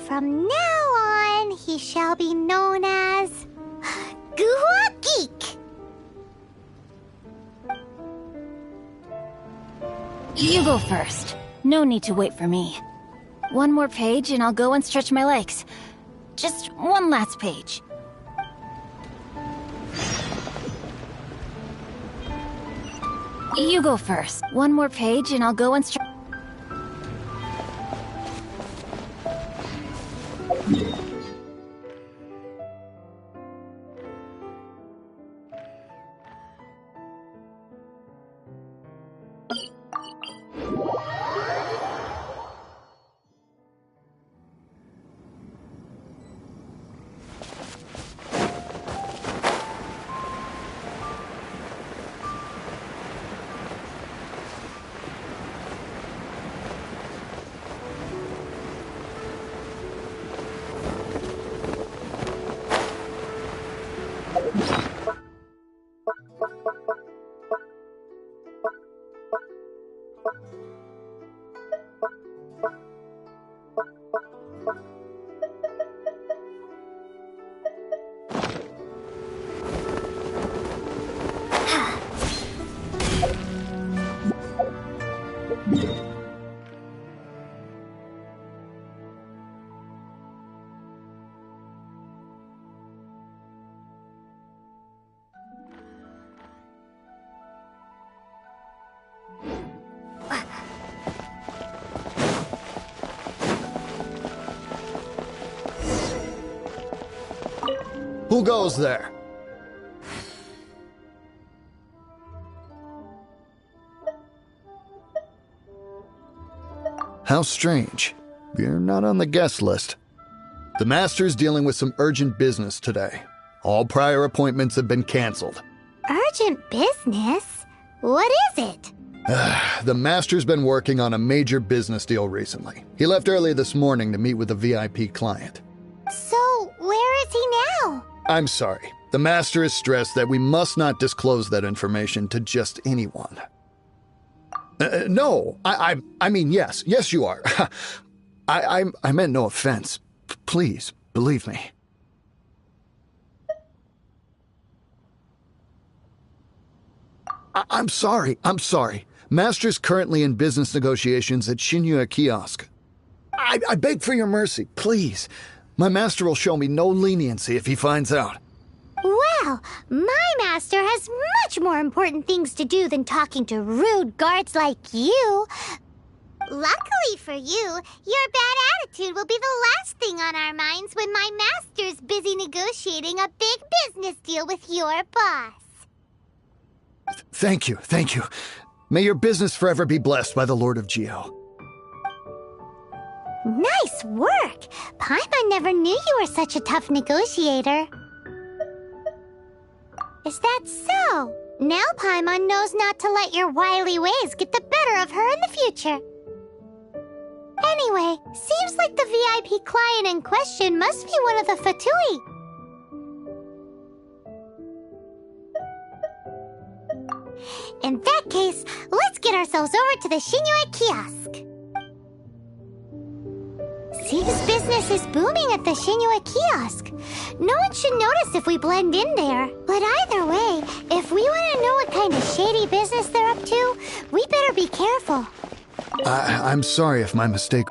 C: From now on, he shall be known as... Guhua Geek!
K: You go first. No need to wait for me. One more page and I'll go and stretch my legs. Just one last page. You go first. One more page and I'll go and stretch...
L: Who goes there? How strange. You're not on the guest list. The Master's dealing with some urgent business today. All prior appointments have been canceled.
C: Urgent business? What is it?
L: The Master's been working on a major business deal recently. He left early this morning to meet with a VIP client.
C: So, where is he now?
L: I'm sorry. The Master is stressed that we must not disclose that information to just anyone. No, I mean, yes, you are. I meant no offense. Please, believe me. I'm sorry. Master's currently in business negotiations at Shinya Kiosk. I beg for your mercy, please. My master will show me no leniency if he finds out.
C: Well, my master has much more important things to do than talking to rude guards like you. Luckily for you, your bad attitude will be the last thing on our minds when my master's busy negotiating a big business deal with your boss.
L: Thank you. May your business forever be blessed by the Lord of Geo.
C: Nice work! Paimon never knew you were such a tough negotiator. Is that so? Now Paimon knows not to let your wily ways get the better of her in the future. Anyway, seems like the VIP client in question must be one of the Fatui. In that case, let's get ourselves over to the Shinue Kiosk. Seems business is booming at the Shinue Kiosk. No one should notice if we blend in there. But either way, if we want to know what kind of shady business they're up to, we better be careful.
L: I'm sorry if my mistake...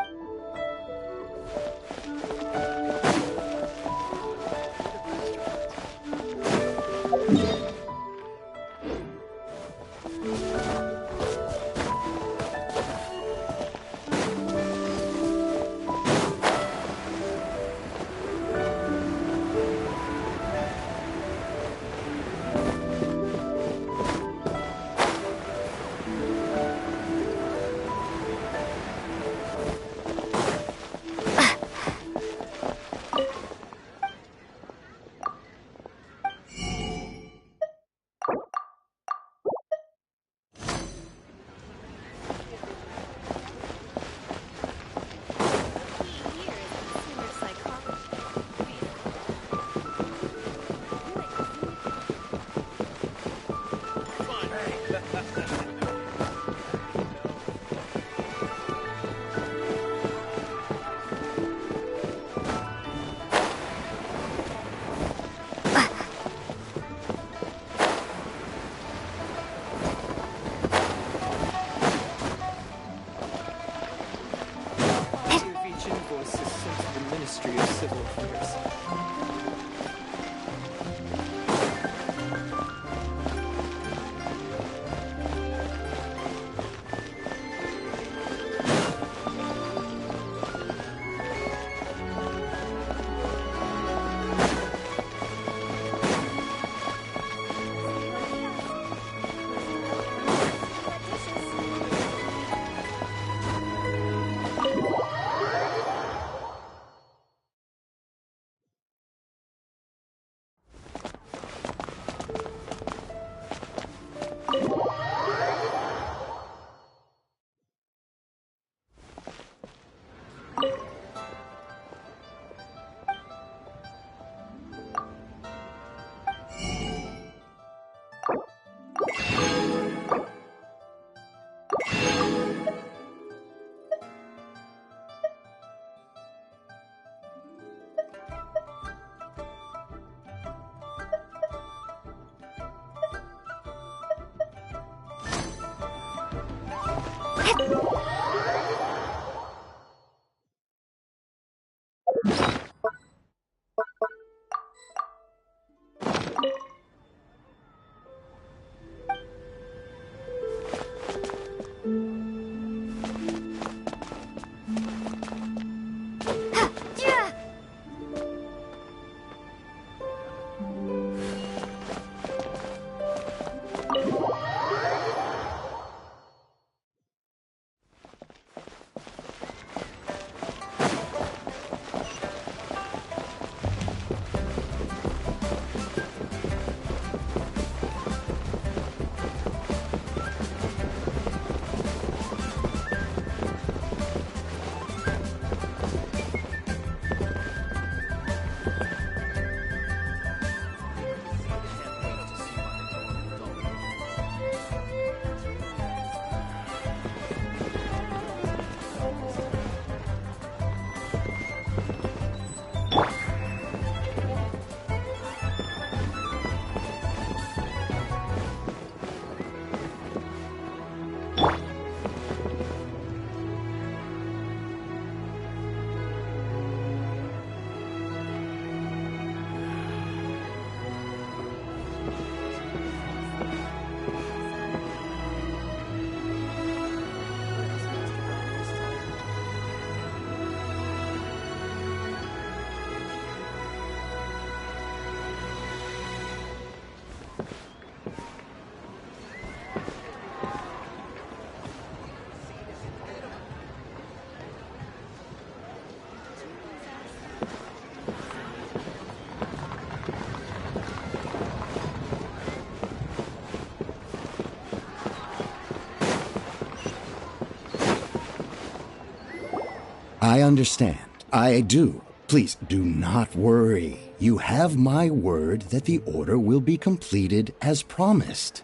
M: I understand. I do. Please do not worry. You have my word that the order will be completed as promised.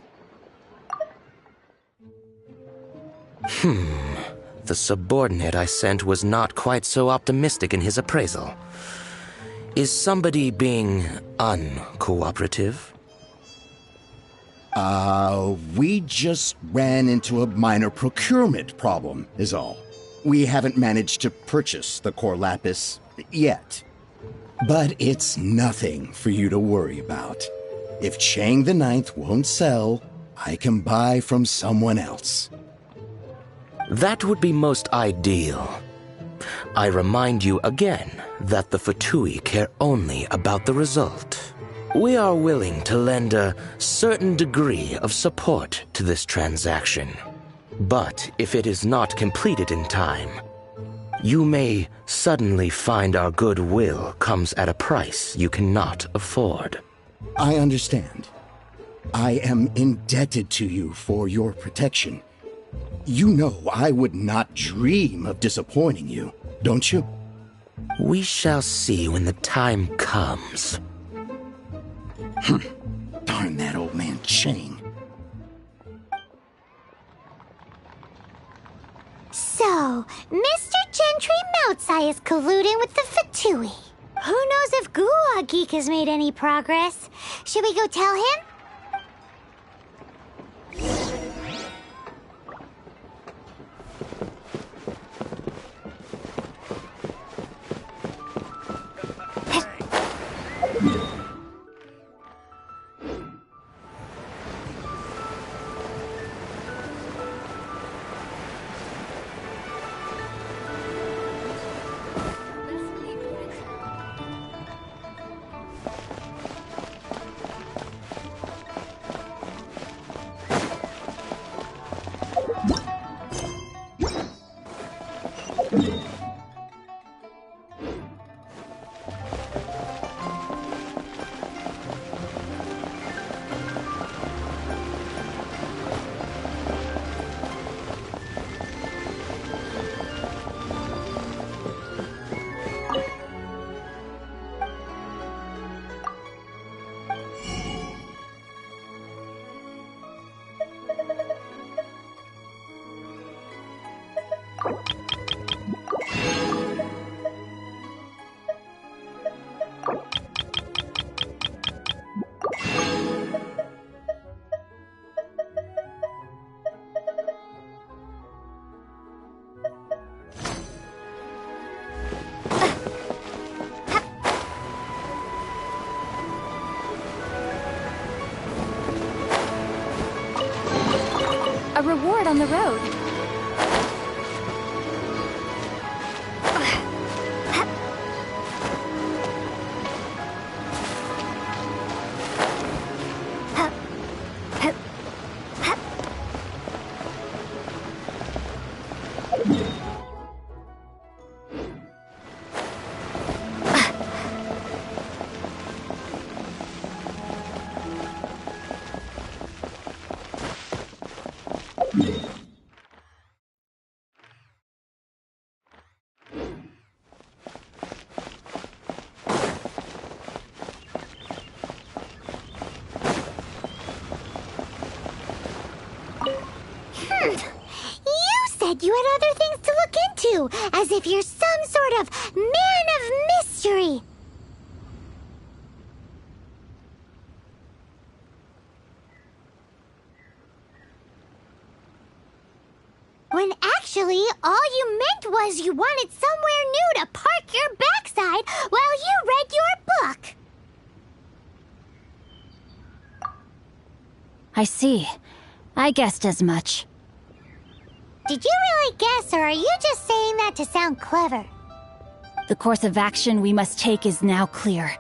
N: The subordinate I sent was not quite so optimistic in his appraisal. Is somebody being uncooperative?
M: We just ran into a minor procurement problem, is all. We haven't managed to purchase the core lapis yet. But it's nothing for you to worry about. If Chang the Ninth won't sell, I can buy from someone else.
N: That would be most ideal. I remind you again that the Fatui care only about the result. We are willing to lend a certain degree of support to this transaction. But if it is not completed in time, you may suddenly find our goodwill comes at a price you cannot afford.
M: I understand. I am indebted to you for your protection. You know I would not dream of disappointing you, don't you?
N: We shall see when the time comes.
M: Darn that old man Chang.
C: So, Mr. Gentry Moutsai is colluding with the Fatui. Who knows if Gulag Geek has made any progress? Should we go tell him?
K: A reward on the road.
C: You had other things to look into, as if you're some sort of man of mystery. When actually, all you meant was you wanted somewhere new to park your backside while you read your book.
K: I see. I guessed as much.
C: Did you really guess, or are you just saying that to sound clever?
K: The course of action we must take is now clear.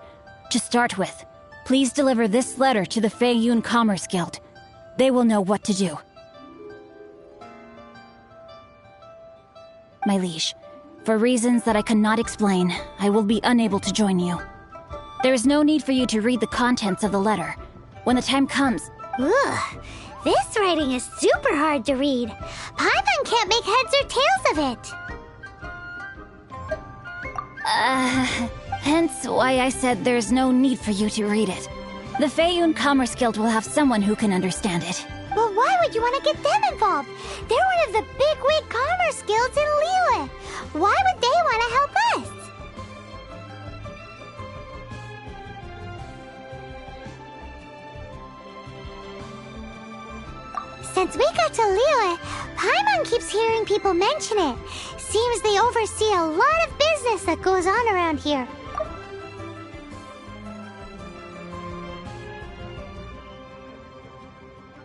K: To start with, please deliver this letter to the Feiyun Commerce Guild. They will know what to do. My liege, for reasons that I cannot explain, I will be unable to join you. There is no need for you to read the contents of the letter. When the time comes...
C: Ugh. This writing is super hard to read. Paimon can't make heads or tails of it.
K: Hence why I said there's no need for you to read it. The Feiyun Commerce Guild will have someone who can understand it.
C: But why would you want to get them involved? They're one of the bigwig commerce guilds in Liyue. Why would they want to help us? Since we got to Liyue, Paimon keeps hearing people mention it. Seems they oversee a lot of business that goes on around here.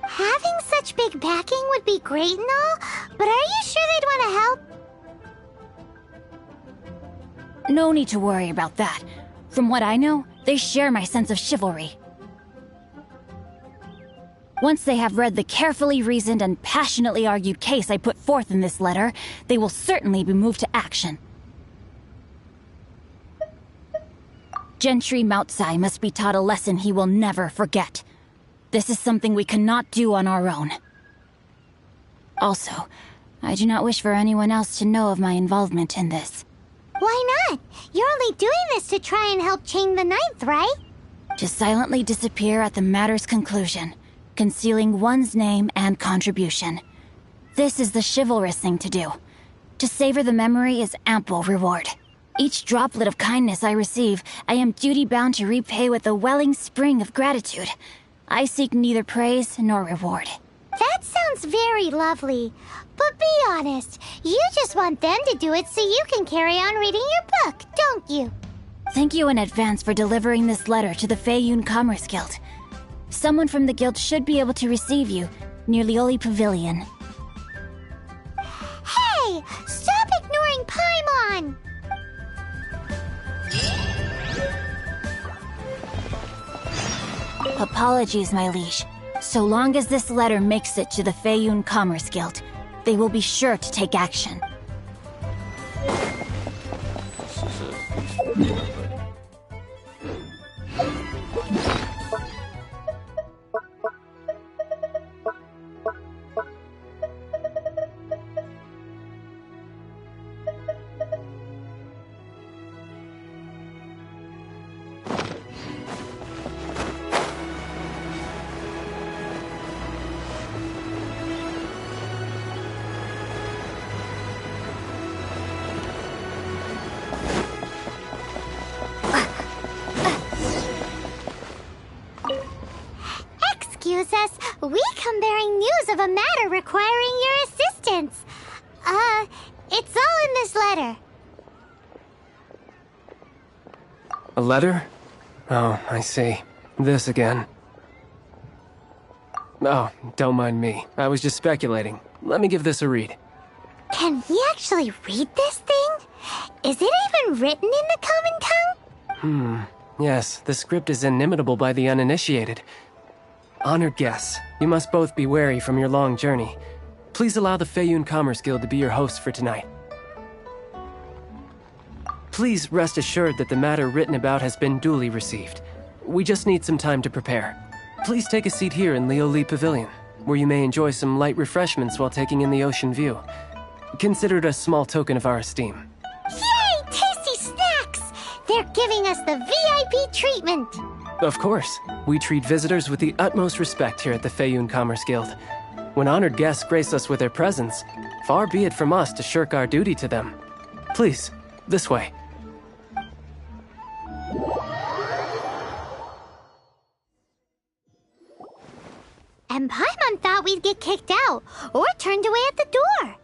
C: Having such big backing would be great and all, but are you sure they'd want to help?
K: No need to worry about that. From what I know, they share my sense of chivalry. Once they have read the carefully reasoned and passionately argued case I put forth in this letter, they will certainly be moved to action. Gentry Moutsai must be taught a lesson he will never forget. This is something we cannot do on our own. Also, I do not wish for anyone else to know of my involvement in this.
C: Why not? You're only doing this to try and help Chang the Ninth, right?
K: To silently disappear at the matter's conclusion, concealing one's name and contribution. This is the chivalrous thing to do. To savor the memory is ample reward. Each droplet of kindness I receive, I am duty-bound to repay with a welling spring of gratitude. I seek neither praise nor reward.
C: That sounds very lovely. But be honest, you just want them to do it so you can carry on reading your book, don't you?
K: Thank you in advance for delivering this letter to the Feiyun Commerce Guild. Someone from the guild should be able to receive you near Lioli Pavilion.
C: Hey! Stop ignoring Paimon!
K: Apologies, my liege. So long as this letter makes it to the Feiyun Commerce Guild, they will be sure to take action.
C: Excuse us, we come bearing news of a matter requiring your assistance. It's all in this letter.
E: A letter? Oh, I see. This again. Oh, don't mind me. I was just speculating. Let me give this a read.
C: Can we actually read this thing? Is it even written in the common tongue?
E: Yes, the script is inimitable by the uninitiated. Honored guests, you must both be wary from your long journey. Please allow the Feiyun Commerce Guild to be your host for tonight. Please rest assured that the matter written about has been duly received. We just need some time to prepare. Please take a seat here in Lioli Pavilion, where you may enjoy some light refreshments while taking in the ocean view. Consider it a small token of our esteem.
C: Yay! Tasty snacks! They're giving us the VIP treatment!
E: Of course. We treat visitors with the utmost respect here at the Feiyun Commerce Guild. When honored guests grace us with their presence, far be it from us to shirk our duty to them. Please, this way.
C: And Paimon thought we'd get kicked out, or turned away at the door.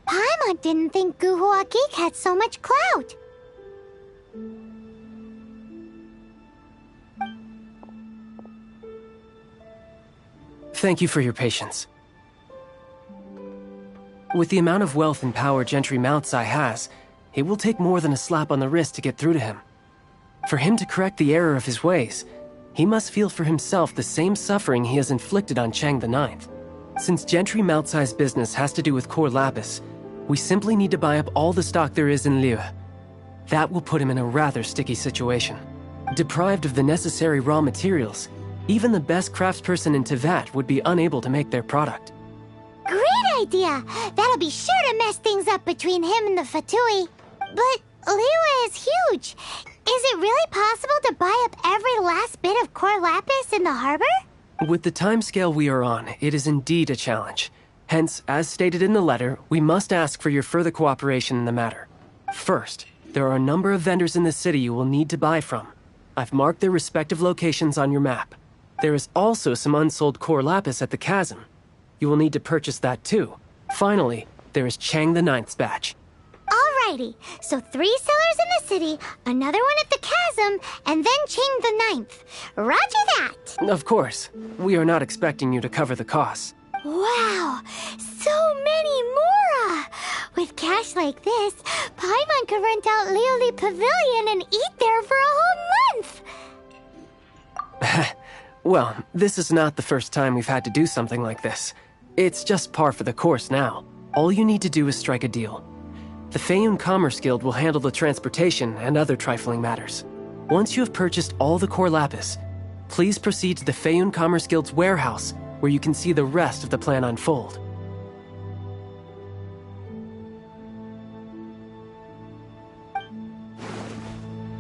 C: Paimon didn't think Guhua Geek had so much clout.
E: Thank you for your patience. With the amount of wealth and power Gentry Moutsai has, it will take more than a slap on the wrist to get through to him. For him to correct the error of his ways, he must feel for himself the same suffering he has inflicted on Chang the Ninth. Since Gentry Moutsai's business has to do with core lapis, we simply need to buy up all the stock there is in Liyue. That will put him in a rather sticky situation. Deprived of the necessary raw materials, even the best craftsperson in Tevat would be unable to make their product.
C: Great idea! That'll be sure to mess things up between him and the Fatui. But Liyue is huge. Is it really possible to buy up every last bit of core lapis in the harbor?
E: With the timescale we are on, it is indeed a challenge. Hence, as stated in the letter, we must ask for your further cooperation in the matter. First, there are a number of vendors in the city you will need to buy from. I've marked their respective locations on your map. There is also some unsold core lapis at the chasm. You will need to purchase that too. Finally, there is Chang the Ninth's batch.
C: Alrighty, so 3 sellers in the city, another one at the chasm, and then Chang the Ninth. Roger that!
E: Of course, we are not expecting you to cover the costs.
C: Wow, so many more! With cash like this, Paimon could rent out Lioli Pavilion and eat there for a whole month!
E: Well, this is not the first time we've had to do something like this. It's just par for the course now. All you need to do is strike a deal. The Feiyun Commerce Guild will handle the transportation and other trifling matters. Once you have purchased all the core lapis, please proceed to the Feiyun Commerce Guild's warehouse, where you can see the rest of the plan unfold.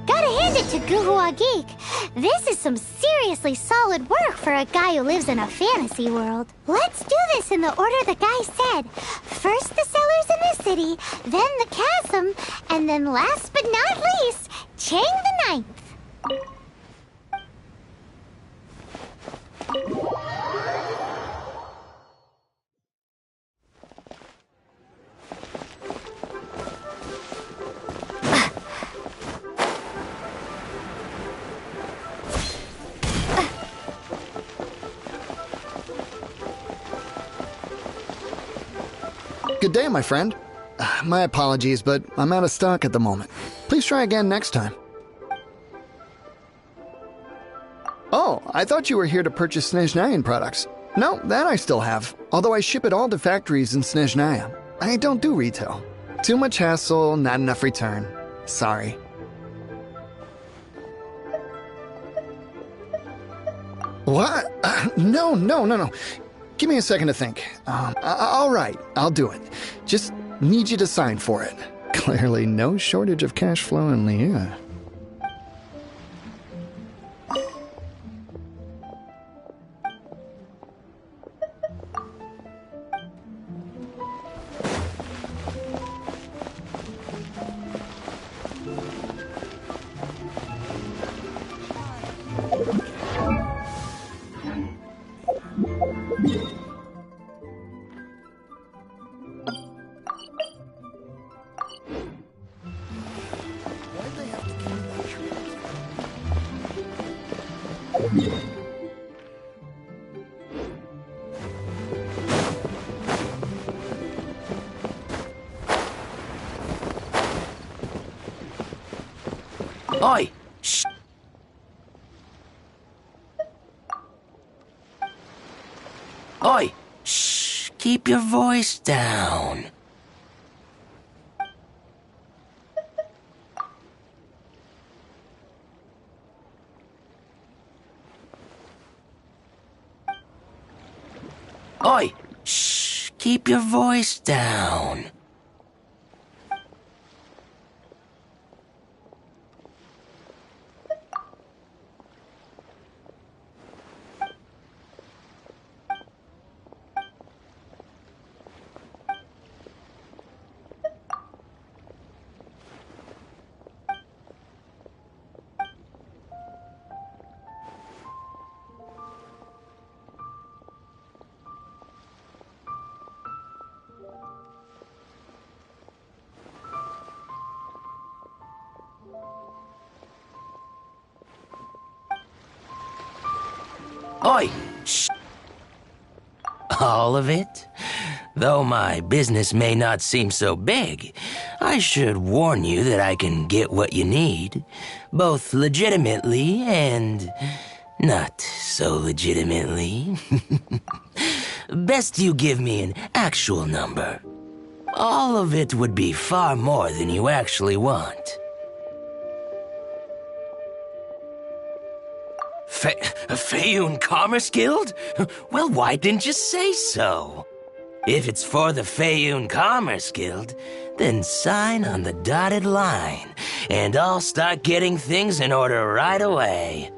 C: Gotta hand it to Guhua Geek. This is some seriously solid work for a guy who lives in a fantasy world. Let's do this in the order the guy said. First the sellers in the city, then the chasm, and then last but not least, Chang the Ninth.
L: Good day, my friend. My apologies, but I'm out of stock at the moment. Please try again next time. Oh, I thought you were here to purchase Snezhnayan products. No, that I still have, although I ship it all to factories in Snezhnaya. I don't do retail. Too much hassle, not enough return. Sorry. What? No. Give me a second to think. All right, I'll do it. Just need you to sign for it. Clearly no shortage of cash flow in Liyue.
N: Oi! Shh! Oi! Shh! Keep your voice down. Oi! Shh! Keep your voice down. Oi! Shh! All of it? Though my business may not seem so big, I should warn you that I can get what you need, both legitimately and not so legitimately. Best you give me an actual number. All of it would be far more than you actually want. Feiyun Commerce Guild? Well, why didn't you say so? If it's for the Feiyun Commerce Guild, then sign on the dotted line, and I'll start getting things in order right away.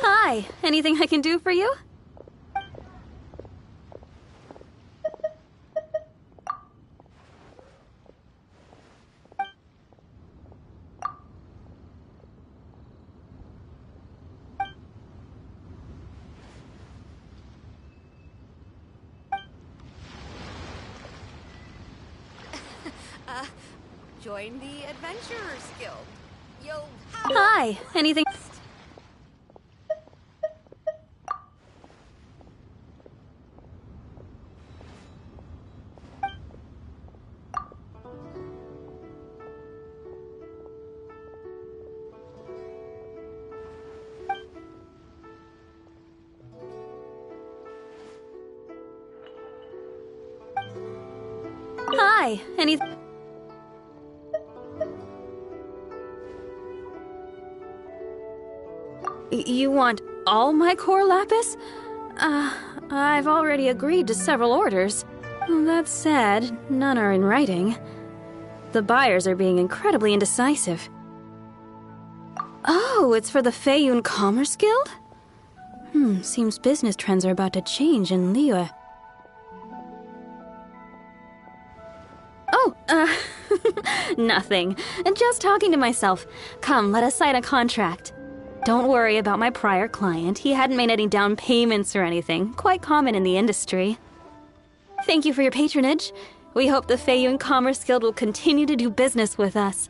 F: Hi, anything I can do for you?
O: Join the Adventurers Guild.
F: Hi, anything? Hi, anything? You want all my core lapis? I've already agreed to several orders. That said, none are in writing. The buyers are being incredibly indecisive. Oh, it's for the Feiyun Commerce Guild? Seems business trends are about to change in Liyue. Oh, nothing. Just talking to myself. Come, let us sign a contract. Don't worry about my prior client. He hadn't made any down payments or anything. Quite common in the industry. Thank you for your patronage. We hope the Feiyun Commerce Guild will continue to do business with us.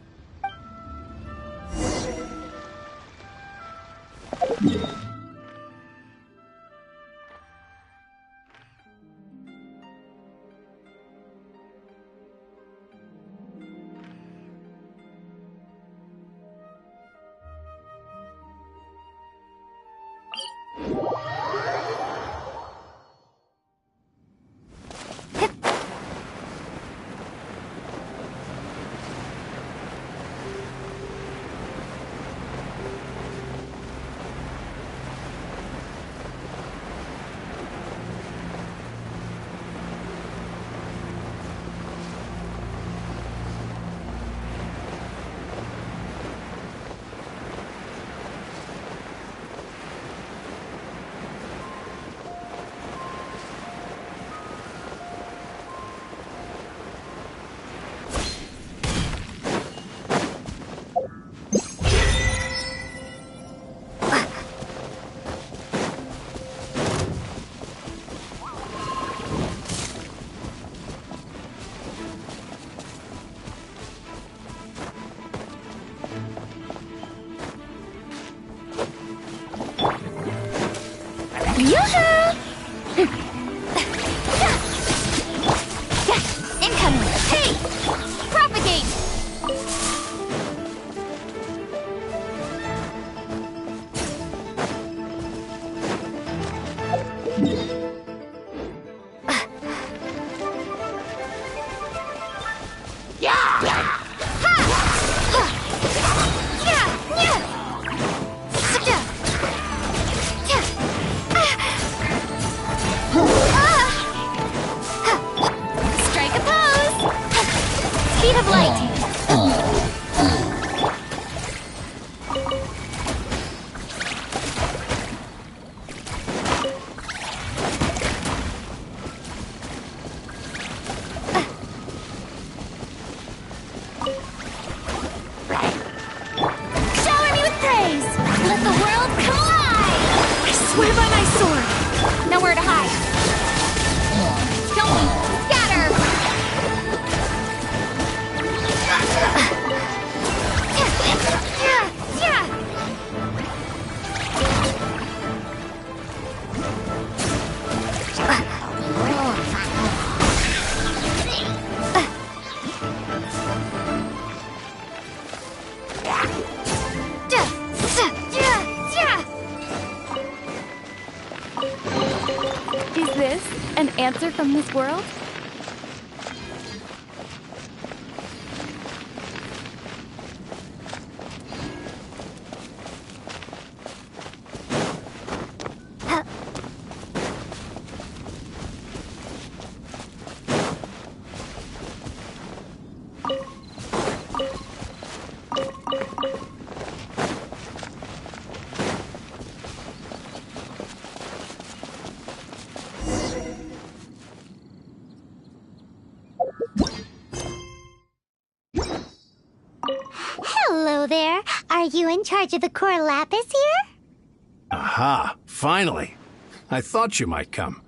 J: Incoming! Hey! Propagate! Strike a pose! Speed of light! Shower me with praise! Let the world come alive! I swear by my sword! Nowhere to hide! Don't scatter!
D: Is this an answer from this world?
C: Hello there. Are you in charge of the core lapis here?
H: Aha, finally. I thought you might come.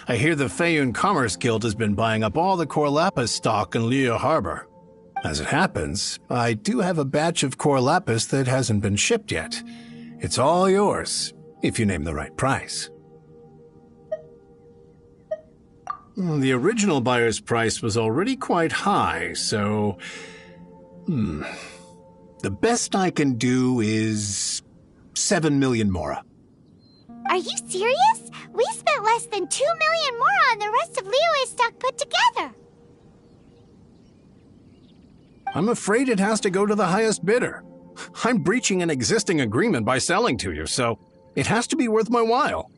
H: I hear the Feiyun Commerce Guild has been buying up all the core lapis stock in Liu Harbor. As it happens, I do have a batch of core lapis that hasn't been shipped yet. It's all yours, if you name the right price. The original buyer's price was already quite high, so... The best I can do is 7 million mora.
C: Are you serious? We spent less than 2 million more on the rest of Liyue's stock put together.
H: I'm afraid it has to go to the highest bidder. I'm breaching an existing agreement by selling to you, so it has to be worth my while.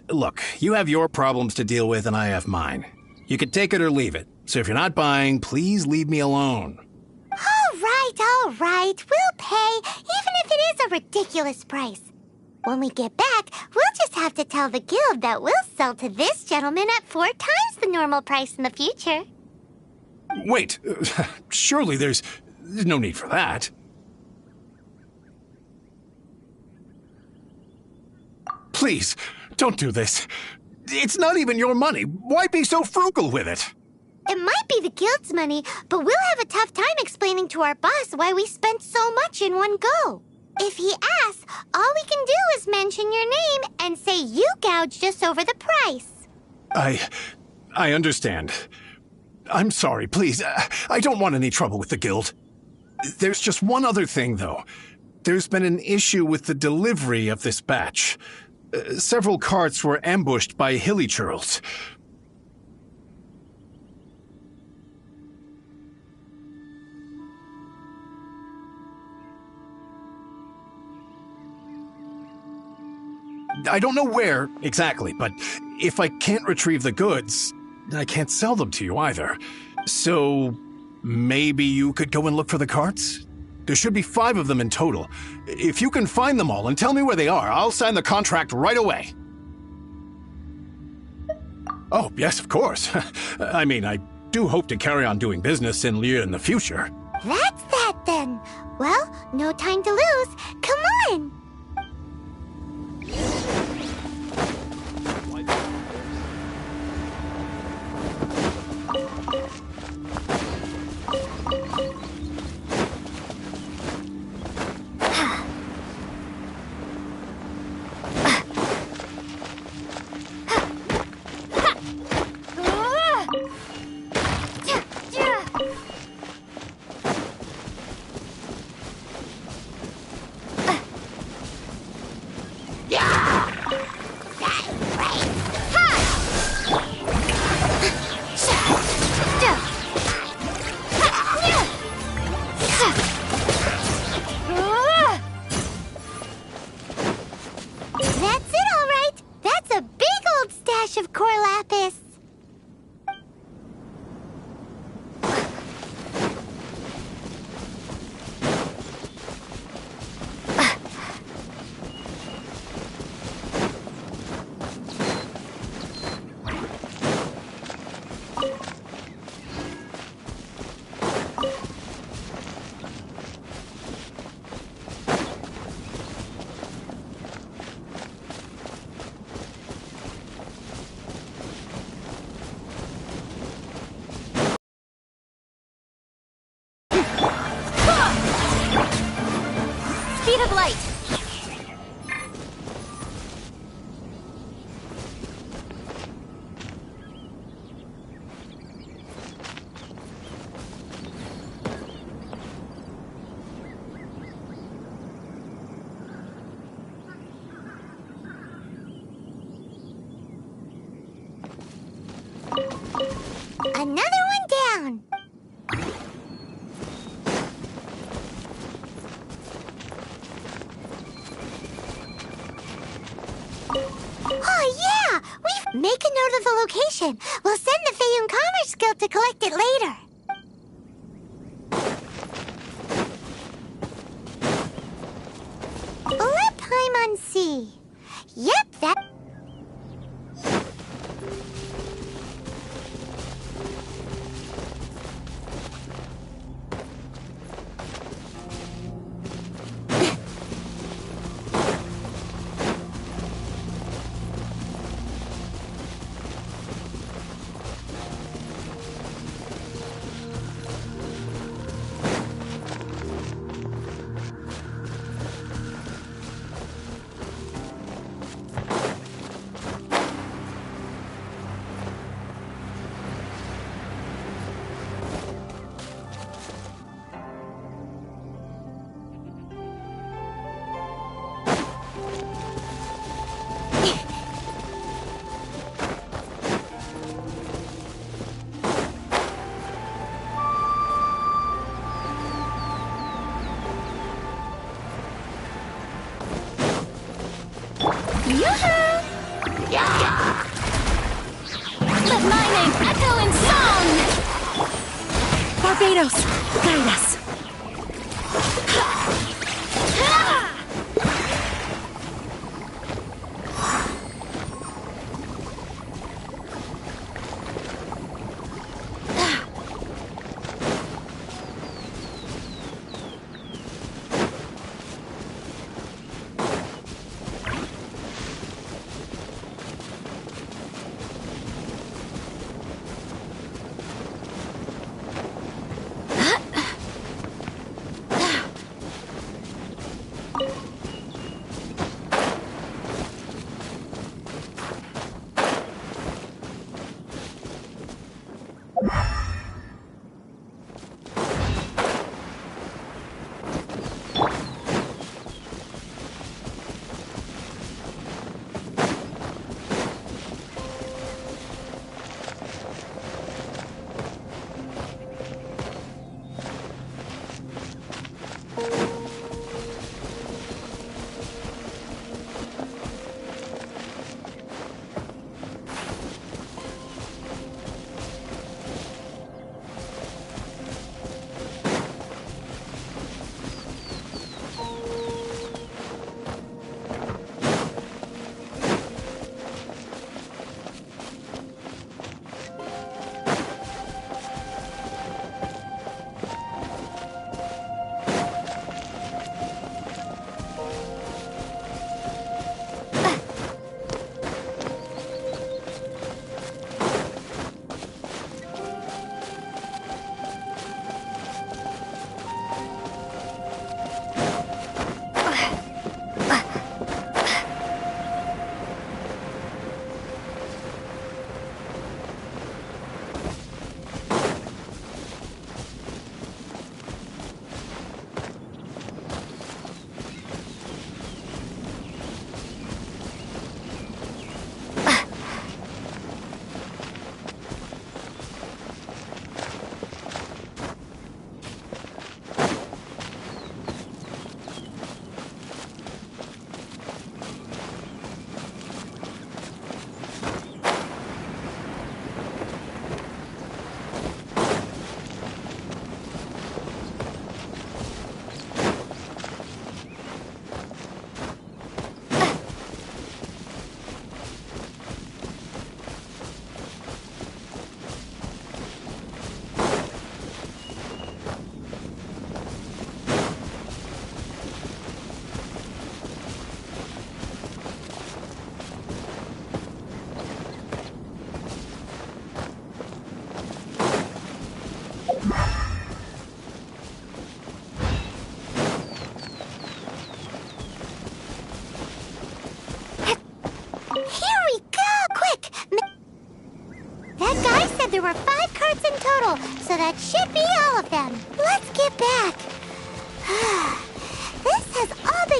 H: Look, you have your problems to deal with and I have mine. You can take it or leave it. So if you're not buying, please leave me alone.
C: All right. We'll pay, even if it is a ridiculous price. When we get back, we'll just have to tell the guild that we'll sell to this gentleman at 4 times the normal price in the future.
H: Wait, surely there's no need for that. Please, don't do this. It's not even your money. Why be so frugal with it?
C: It might be the guild's money, but we'll have a tough time explaining to our boss why we spent so much in one go. If he asks, all we can do is mention your name and say you gouged us over the price.
H: I understand. I'm sorry, please. I don't want any trouble with the guild. There's just one other thing, though. There's been an issue with the delivery of this batch. Several carts were ambushed by hilly churls. I don't know where exactly, but if I can't retrieve the goods, I can't sell them to you either. So maybe you could go and look for the carts? There should be 5 of them in total. If you can find them all and tell me where they are, I'll sign the contract right away. Oh, yes, of course. I mean, I do hope to carry on doing business in Liu in the future.
C: That's that then. Well, no time to lose. Come on!
J: of light.
C: Another one down. Oh, yeah! Make a note of the location. We'll send the Fayum Commerce Guild to collect it later. Le Paimon Sea. Yep, that...
J: Let my name echo in song!
B: Barbados, guide us.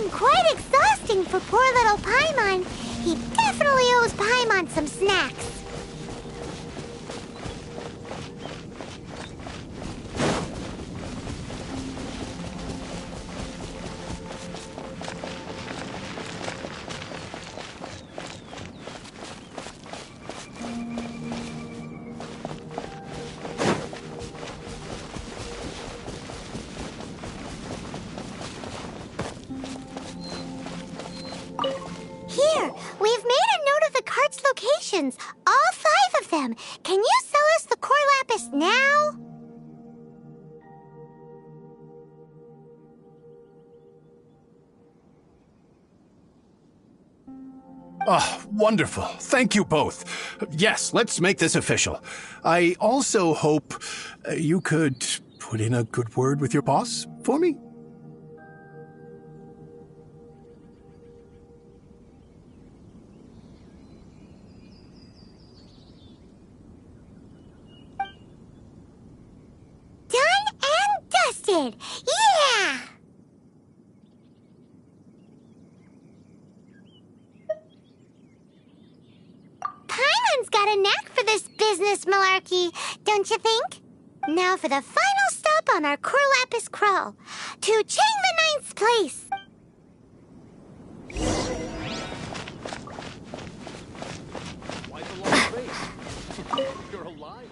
C: getting quite exhausting for poor little Paimon. He definitely owes Paimon some snacks. Here, we've made a note of the cart's locations, all 5 of them. Can you sell us the core lapis now?
P: Oh, wonderful. Thank you both. Yes, let's make this official. I also hope you could put in a good word with your boss for me.
C: Done and dusted! Yeah! Paimon's got a knack for this business malarkey, don't you think? Now for the final stop on our core lapis crawl, to Chang the Ninth's place.
I: Why the long face? You're alive.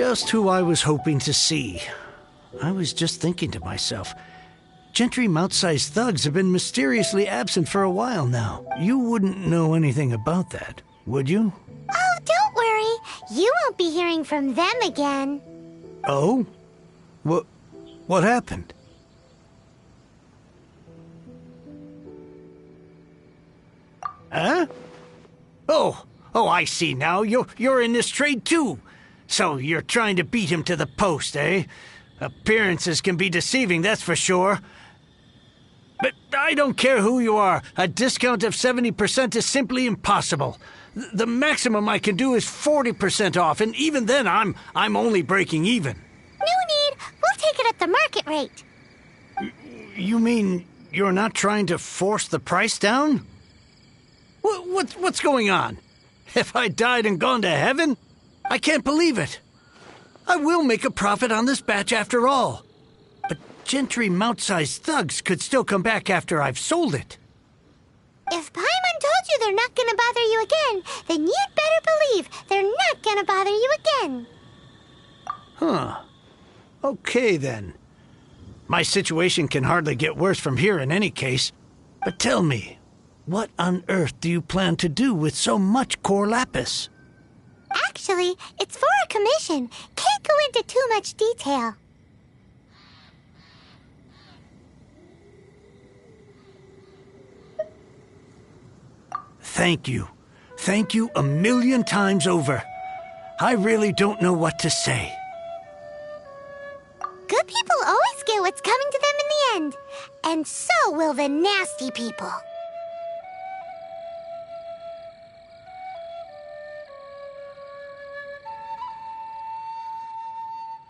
H: Just who I was hoping to see. I was just thinking to myself, Gentry mount-sized thugs have been mysteriously absent for a while now. You wouldn't know anything about that, would you?
C: Oh, don't worry. You won't be hearing from them again.
H: Oh? What happened? Huh? Oh, I see now. You're in this trade too. So you're trying to beat him to the post, eh? Appearances can be deceiving, that's for sure. But I don't care who you are. A discount of 70% is simply impossible. The maximum I can do is 40% off, and even then I'm only breaking even.
C: No need. We'll take it at the market rate.
H: You mean you're not trying to force the price down? What's going on? Have I died and gone to heaven? I can't believe it. I will make a profit on this batch after all. But Gentry mount-sized thugs could still come back after I've sold it.
C: If Paimon told you they're not gonna bother you again, then you'd better believe they're not gonna bother you again.
H: Huh. Okay, then. My situation can hardly get worse from here in any case. But tell me, what on earth do you plan to do with so much core lapis?
C: Actually, it's for a commission. Can't go into too much detail.
H: Thank you. Thank you a million times over. I really don't know what to say.
C: Good people always get what's coming to them in the end. And so will the nasty people.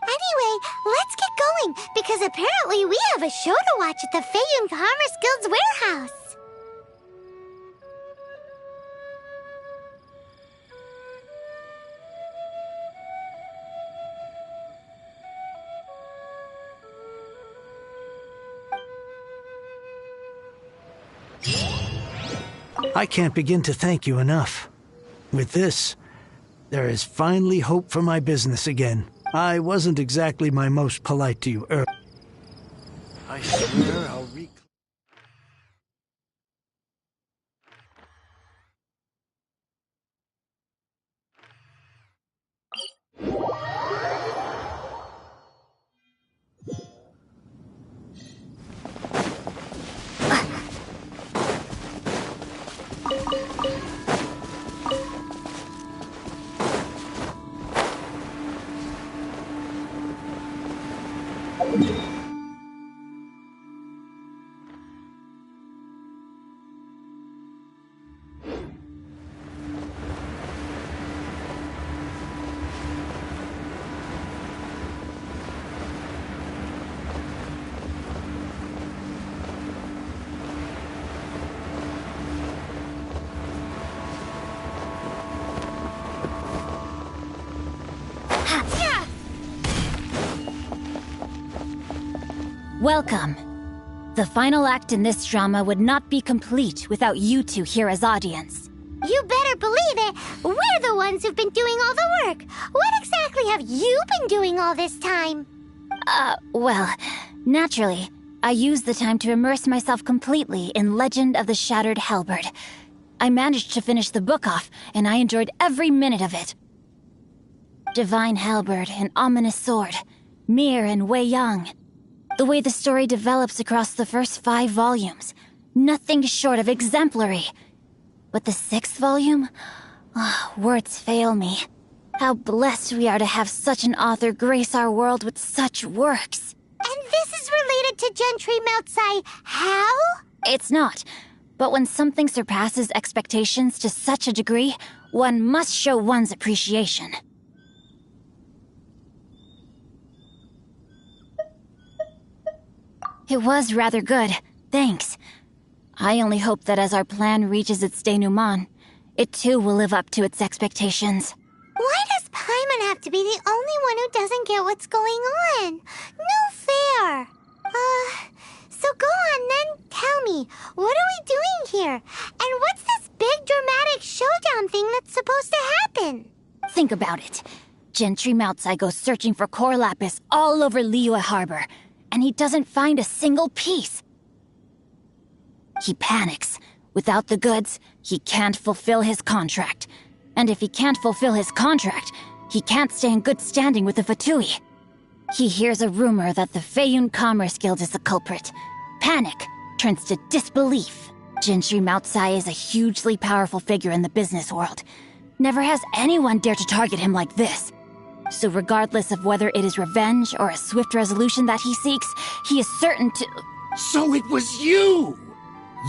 C: Anyway, let's get going, because apparently we have a show to watch at the Feiyun Commerce Guild's warehouse.
H: I can't begin to thank you enough. With this, there is finally hope for my business again. I wasn't exactly my most polite to you earlier. I swear I'll
K: Welcome. The final act in this drama would not be complete without you two here as audience.
C: You better believe it. We're the ones who've been doing all the work. What exactly have you been doing all this time?
K: Well, naturally, I used the time to immerse myself completely in Legend of the Shattered Halberd. I managed to finish the book off, and I enjoyed every minute of it. Divine Halberd, an ominous sword. Mir and Wei Yang. The way the story develops across the first 5 volumes. Nothing short of exemplary. But the 6th volume? Words fail me. How blessed we are to have such an author grace our world with such works.
C: And this is related to Gentry Moutsai how?
K: It's not. But when something surpasses expectations to such a degree, one must show one's appreciation. It was rather good, thanks. I only hope that as our plan reaches its denouement, it too will live up to its expectations.
C: Why does Paimon have to be the only one who doesn't get what's going on? No fair. So go on then, tell me, what are we doing here? And what's this big dramatic showdown thing that's supposed to happen?
K: Think about it. Gentry Moutsai goes searching for core lapis all over Liyue Harbor, and he doesn't find a single piece. He panics. Without the goods, he can't fulfill his contract. And if he can't fulfill his contract, he can't stay in good standing with the Fatui. He hears a rumor that the Feiyun Commerce Guild is the culprit. Panic turns to disbelief. Gentry Moutsai is a hugely powerful figure in the business world. Never has anyone dared to target him like this. So regardless of whether it is revenge or a swift resolution that he seeks, he is certain to...
M: So it was you!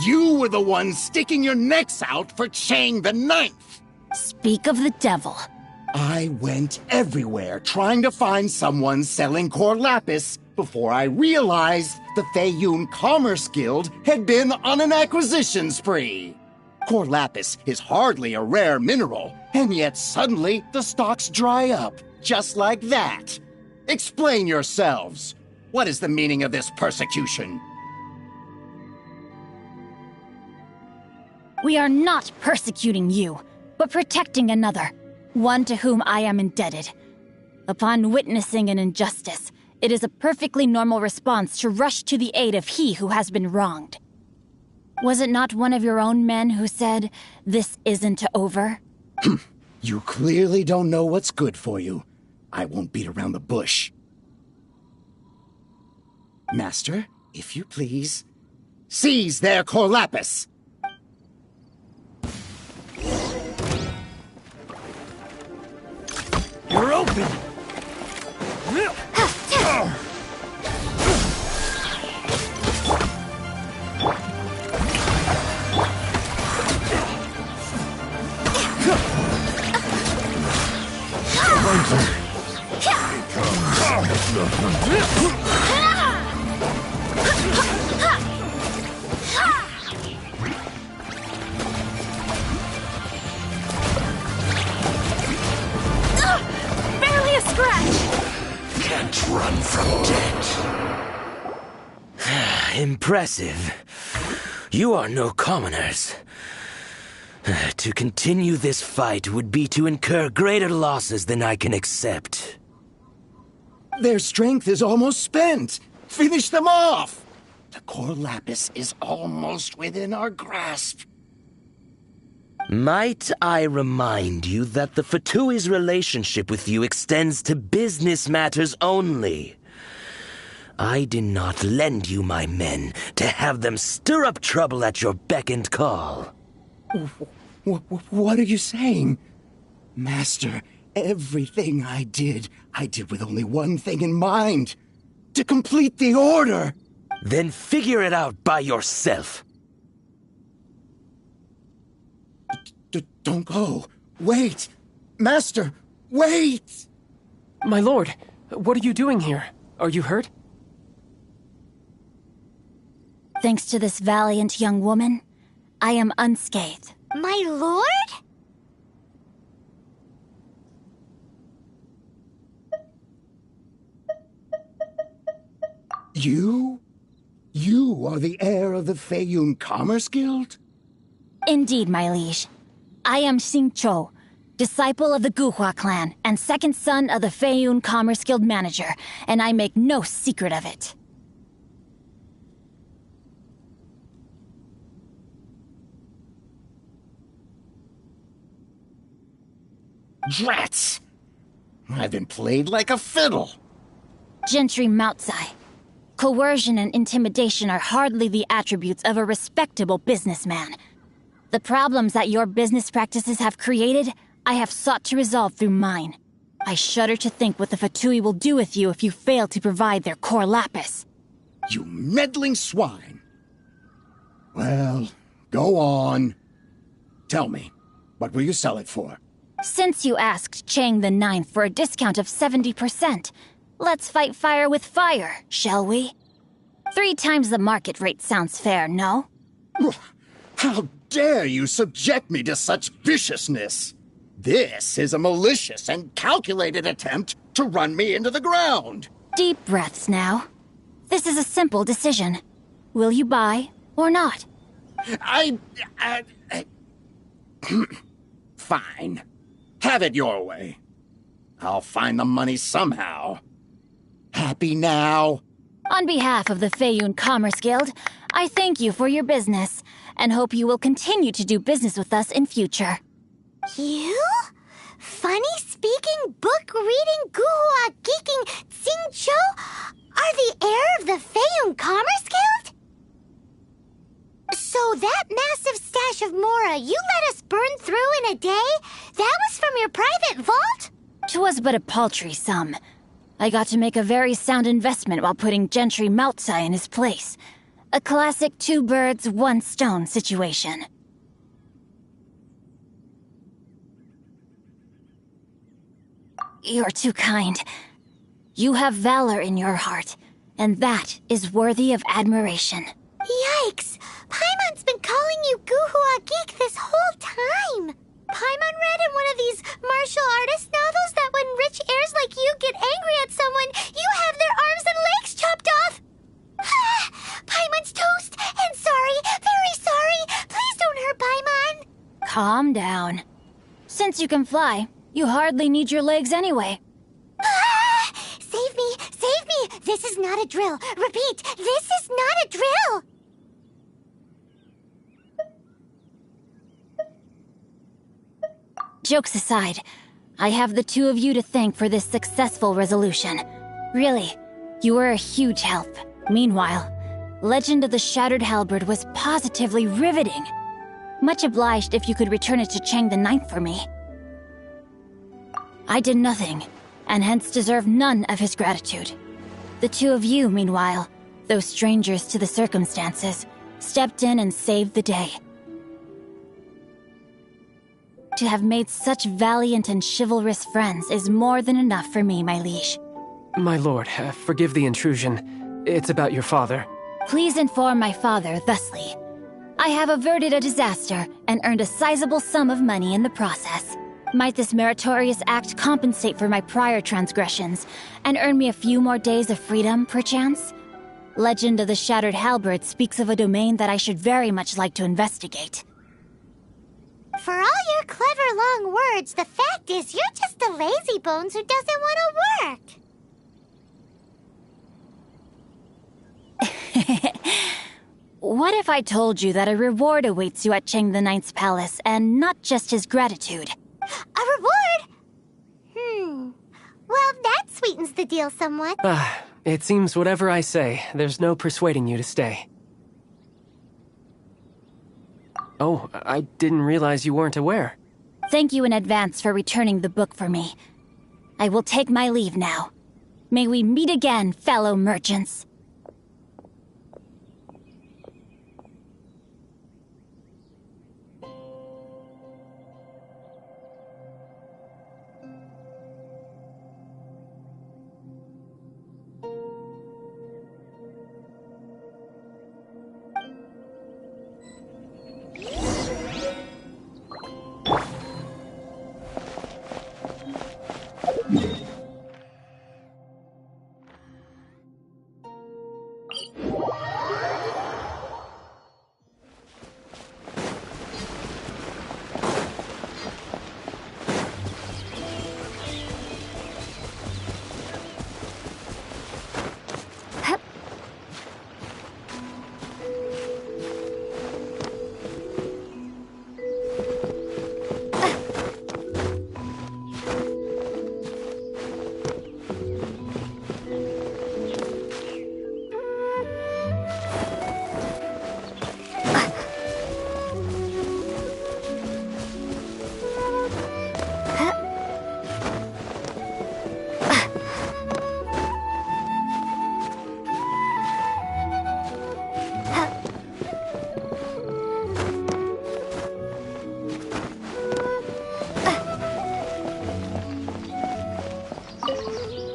M: You were the one sticking your necks out for Chang the Ninth!
K: Speak of the devil.
M: I went everywhere trying to find someone selling core lapis before I realized the Feiyun Commerce Guild had been on an acquisition spree. Core lapis is hardly a rare mineral, and yet suddenly the stocks dry up, just like that. Explain yourselves. What is the meaning of this persecution?
K: We are not persecuting you, but protecting another, one to whom I am indebted. Upon witnessing an injustice, it is a perfectly normal response to rush to the aid of he who has been wronged. Was it not one of your own men who said, "This isn't over"?
M: You clearly don't know what's good for you. I won't beat around the bush. Master, if you please, seize their core lapis!
Q: You're open!
B: Barely a scratch!
N: Can't run from death. Impressive. You are no commoners. To continue this fight would be to incur greater losses than I can accept.
M: Their strength is almost spent. Finish them off! The core lapis is almost within our grasp.
N: Might I remind you that the Fatui's relationship with you extends to business matters only? I did not lend you my men to have them stir up trouble at your beck and call.
M: What are you saying? Master, everything I did with only one thing in mind. To complete the order!
N: Then figure it out by yourself.
M: Don't go. Wait! Master, wait!
E: My lord, what are you doing here? Are you hurt?
K: Thanks to this valiant young woman, I am unscathed.
J: My lord?
M: You? You are the heir of the Feiyun Commerce Guild?
K: Indeed, my liege. I am Xingqiu, disciple of the Guhua clan and second son of the Feiyun Commerce Guild manager, and I make no secret of it.
M: Drats! I've been played like a fiddle.
K: Gentry Moutsai. Coercion and intimidation are hardly the attributes of a respectable businessman. The problems that your business practices have created, I have sought to resolve through mine. I shudder to think what the Fatui will do with you if you fail to provide their core lapis.
M: You meddling swine! Well, go on. Tell me, what will you sell it for?
K: Since you asked Chang the Ninth for a discount of 70%, let's fight fire with fire, shall we? 3 times the market rate sounds fair, no?
M: How dare you subject me to such viciousness? This is a malicious and calculated attempt to run me into the ground.
K: Deep breaths now. This is a simple decision. Will you buy or not?
M: Fine. Have it your way. I'll find the money somehow. Happy now?
K: On behalf of the Feiyun Commerce Guild, I thank you for your business, and hope you will continue to do business with us in future.
J: You? Funny-speaking, book-reading, guhua geeking Xingqiu are the heir of the Feiyun Commerce Guild? So that massive stash of Mora you let us burn through in a day? That was from your private vault?
K: 'Twas but a paltry sum. I got to make a very sound investment while putting Gentry Maltsai in his place. A classic two birds, one stone situation. You're too kind. You have valor in your heart, and that is worthy of admiration.
J: Yikes! Paimon's been calling you Guhua Geek this whole time! Paimon read in one of these martial artist novels that when rich heirs like you get angry at someone, you have their arms and legs chopped off! Paimon's toast! And sorry, very sorry! Please don't hurt Paimon!
K: Calm down. Since you can fly, you hardly need your legs anyway.
J: Save me! Save me! This is not a drill! Repeat, this is not a drill!
K: Jokes aside, I have the two of you to thank for this successful resolution. Really, you were a huge help. Meanwhile, Legend of the Shattered Halberd was positively riveting. Much obliged if you could return it to Chang the Ninth for me. I did nothing, and hence deserve none of his gratitude. The two of you, meanwhile, though strangers to the circumstances, stepped in and saved the day. To have made such valiant and chivalrous friends is more than enough for me, my liege.
E: My lord, forgive the intrusion. It's about your father.
K: Please inform my father thusly. I have averted a disaster and earned a sizable sum of money in the process. Might this meritorious act compensate for my prior transgressions and earn me a few more days of freedom, perchance? Legend of the Shattered Halberd speaks of a domain that I should very much like to investigate.
J: For all your clever long words, the fact is you're just a lazybones who doesn't want to work.
K: What if I told you that a reward awaits you at Chang the Ninth's palace, and not just his gratitude?
J: A reward? Well, that sweetens the deal somewhat.
E: It seems whatever I say, there's no persuading you to stay. Oh, I didn't realize you weren't aware.
K: Thank you in advance for returning the book for me. I will take my leave now. May we meet again, fellow merchants.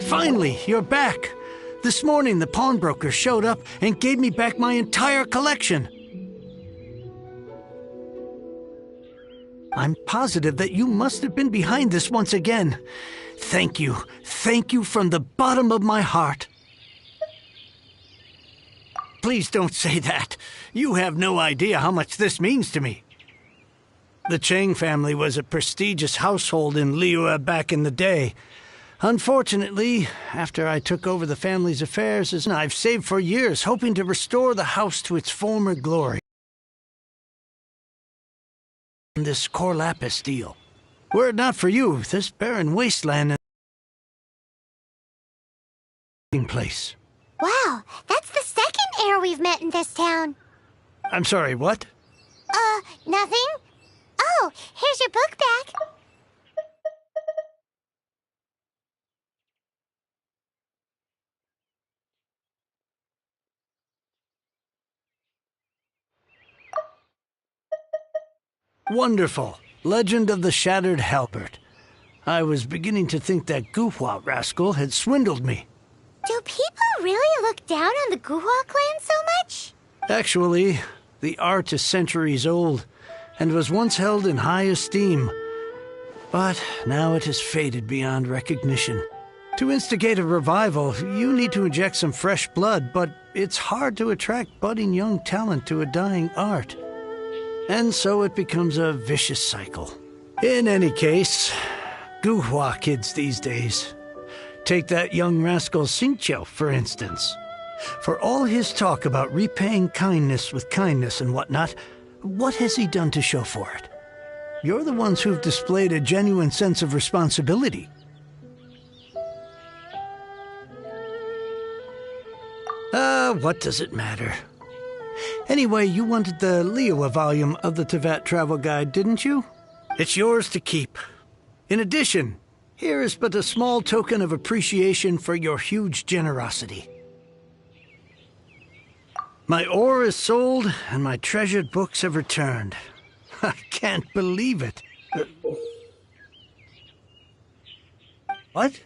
H: Finally, you're back. This morning, the pawnbroker showed up and gave me back my entire collection. I'm positive that you must have been behind this once again. Thank you. Thank you from the bottom of my heart. Please don't say that. You have no idea how much this means to me. The Chang family was a prestigious household in Liyue back in the day. Unfortunately, after I took over the family's affairs, I've saved for years, hoping to restore the house to its former glory. This Corlapis deal. Were it not for you, this barren wasteland and place.
J: Wow, that's the second heir we've met in this town.
H: I'm sorry, what?
J: Nothing? Oh, here's your book back.
H: Wonderful. Legend of the Shattered Halberd. I was beginning to think that Guhua rascal had swindled me.
J: Do people really look down on the Guhua clan so much?
H: Actually, the art is centuries old, and was once held in high esteem. But now it has faded beyond recognition. To instigate a revival, you need to inject some fresh blood, but it's hard to attract budding young talent to a dying art. And so it becomes a vicious cycle. In any case, Guhua kids these days. Take that young rascal Xingqiu, for instance. For all his talk about repaying kindness with kindness and whatnot, what has he done to show for it? You're the ones who've displayed a genuine sense of responsibility. What does it matter? Anyway, you wanted the Liyue volume of the Teyvat Travel Guide, didn't you? It's yours to keep. In addition, here is but a small token of appreciation for your huge generosity. My ore is sold, and my treasured books have returned. I can't believe it. What?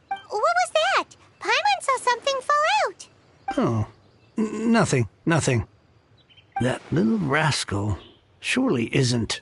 J: What was that? Paimon saw something fall out.
H: Oh, nothing. That little rascal surely isn't.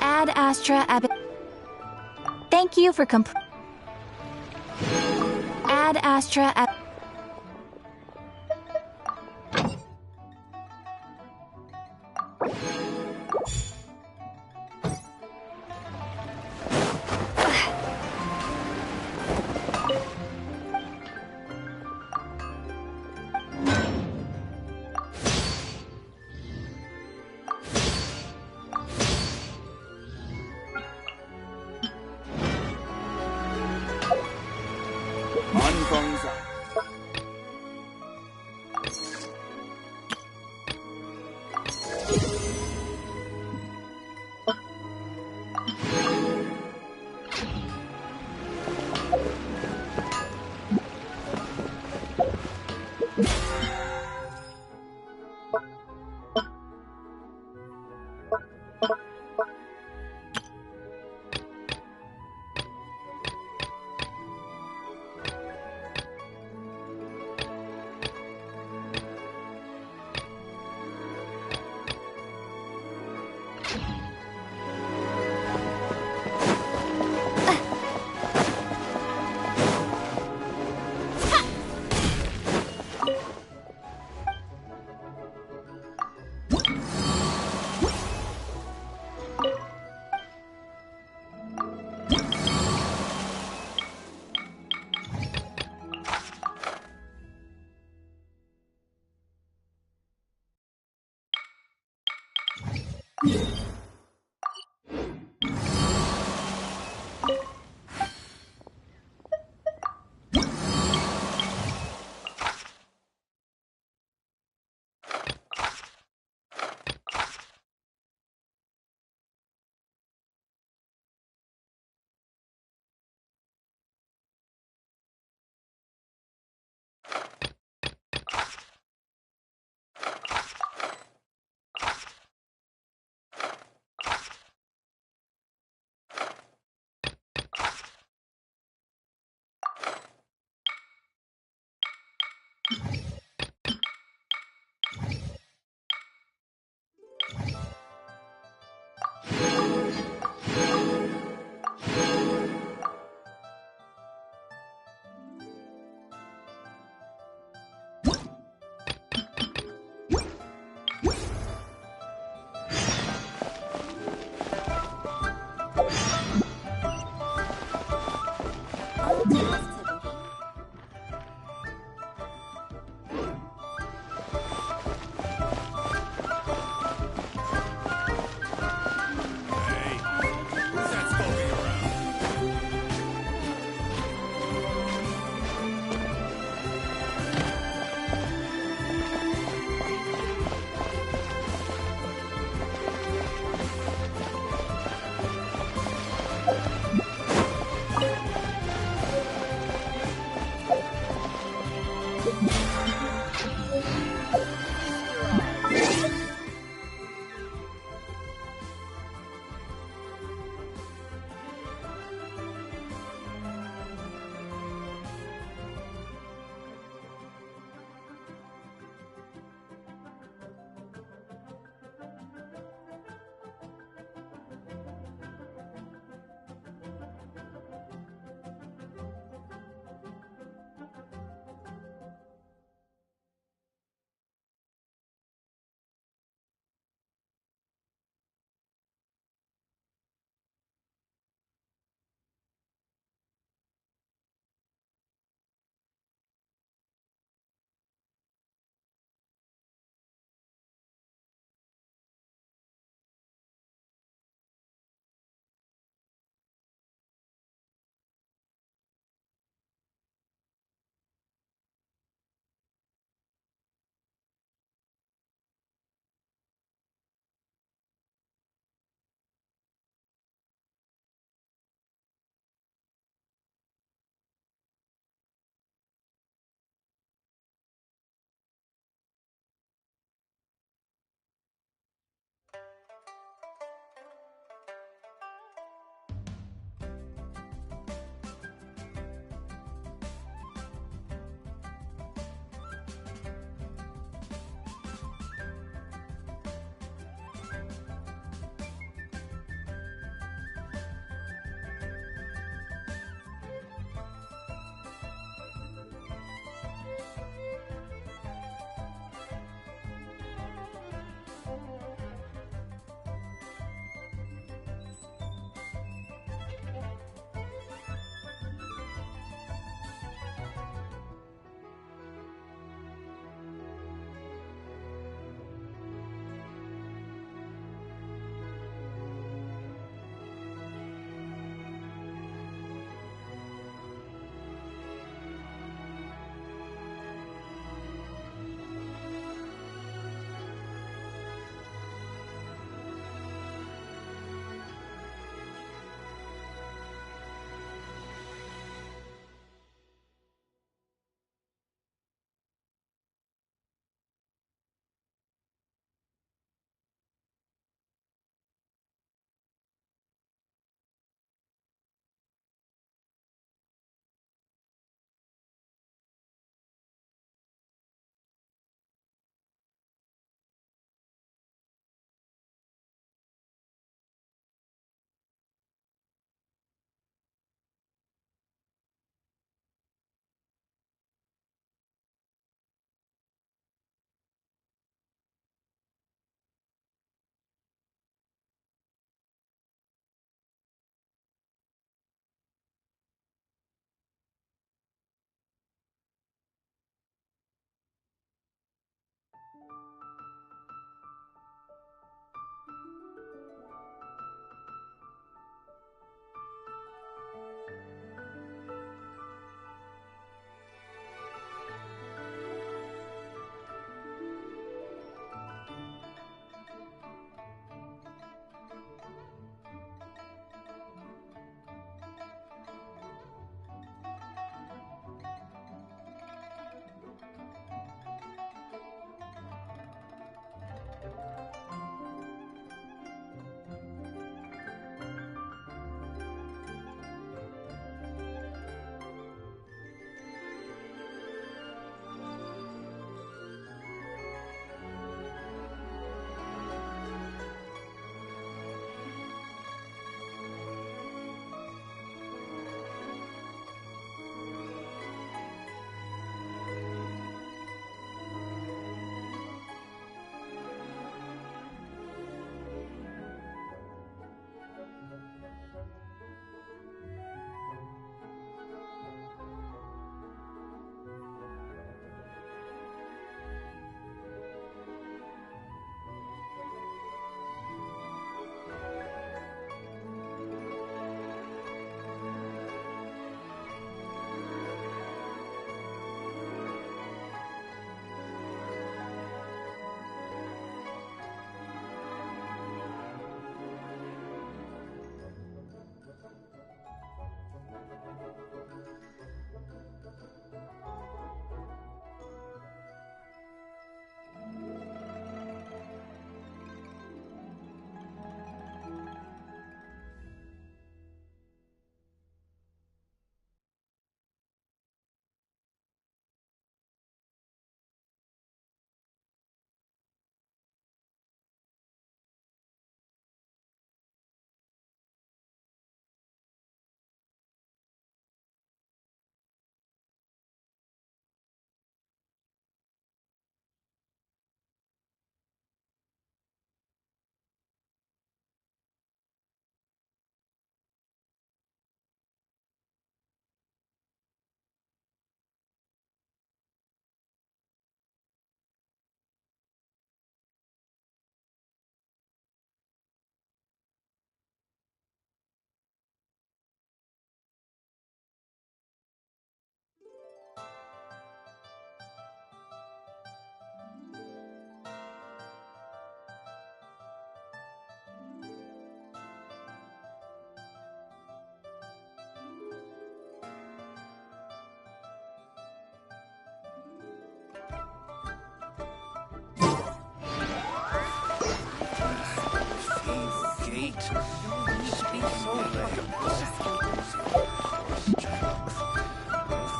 F: Ad Astra Ab. Thank you for Ad Astra Ab.
G: Bonsai.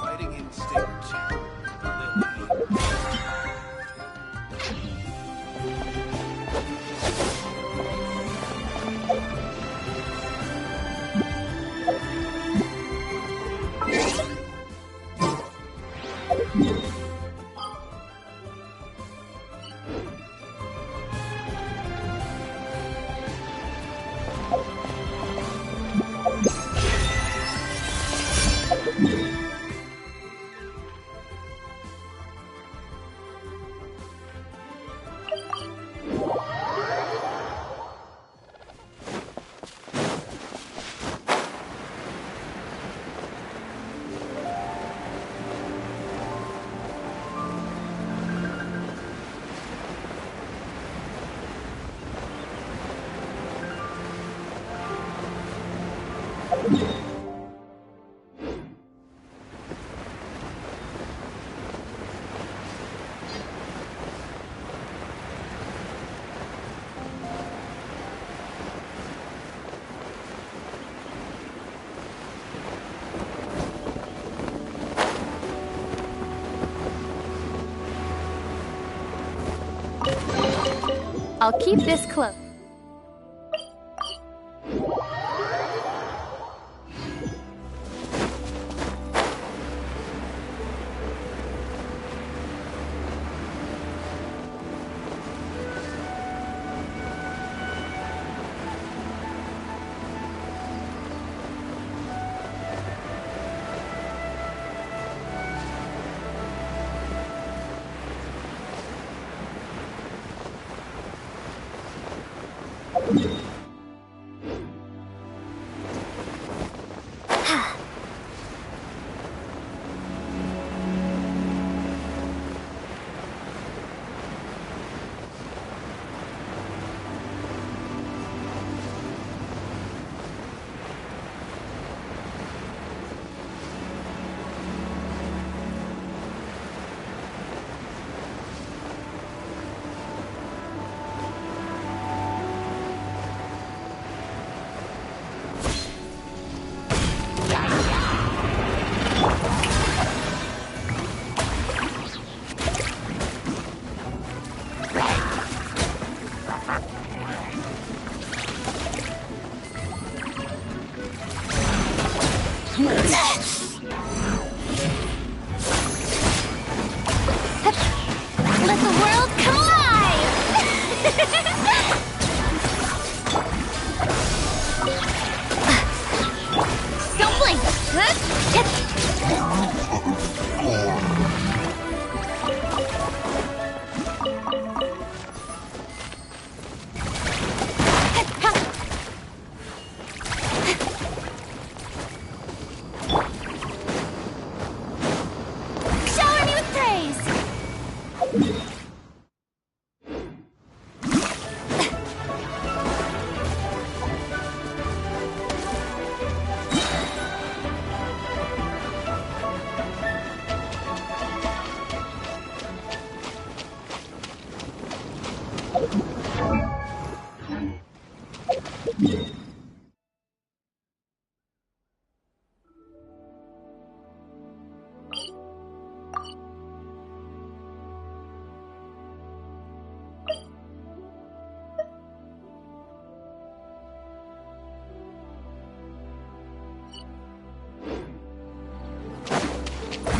P: Fighting instinct.
F: I'll keep this close.
J: Let the world come alive! Don't blink! Shower me with praise!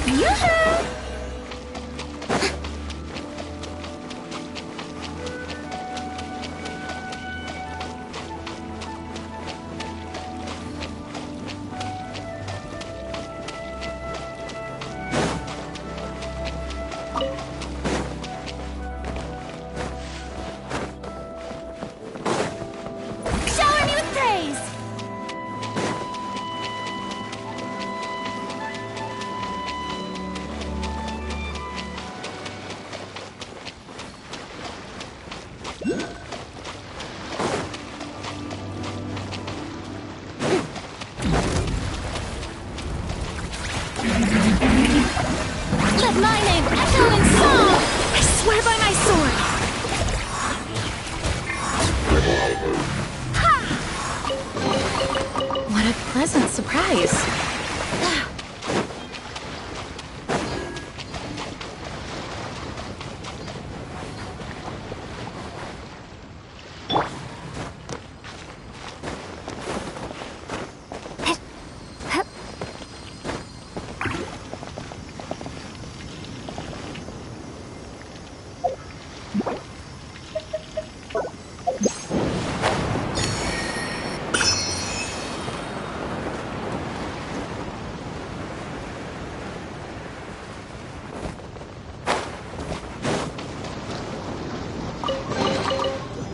J: Yoo-hoo! Shower me with praise! Let my name echo in song! I swear by my sword! Ha!
F: pleasant surprise.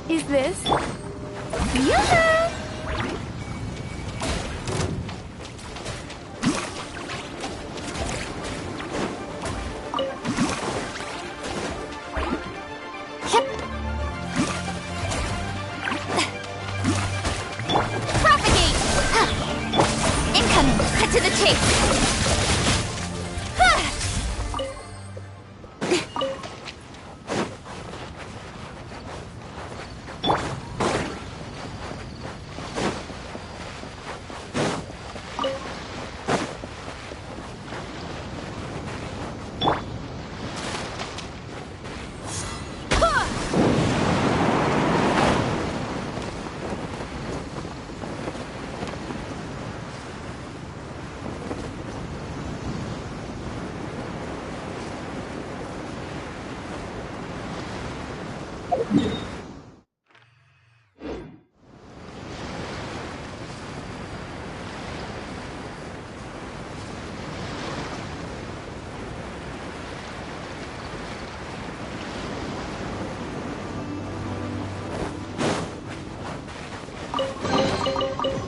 B: Is this?
F: Yoo-hoo!
D: Propagate! Incoming! Cut to the chase!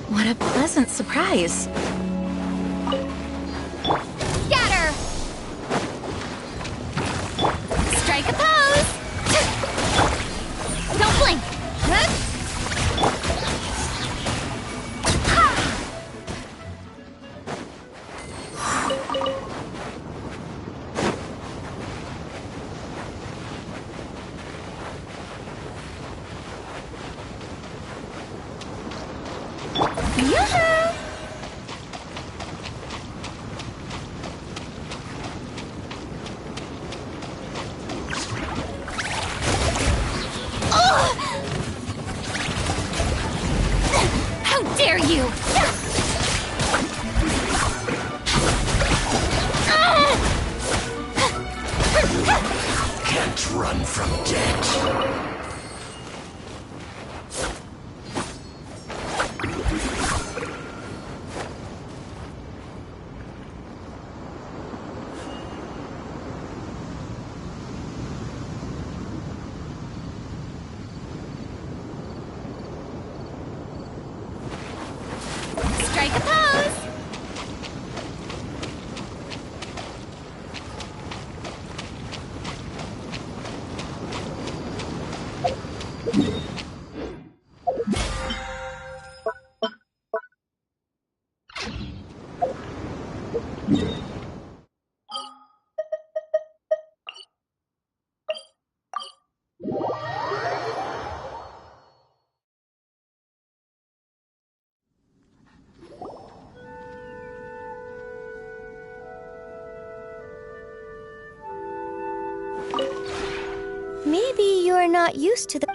F: What a pleasant surprise.
D: Scatter! Strike a pose! Don't blink!
F: Yoo-hoo!
D: How dare you!
N: Can't run from death.
D: Strike a pose!
J: Maybe you're not used to the...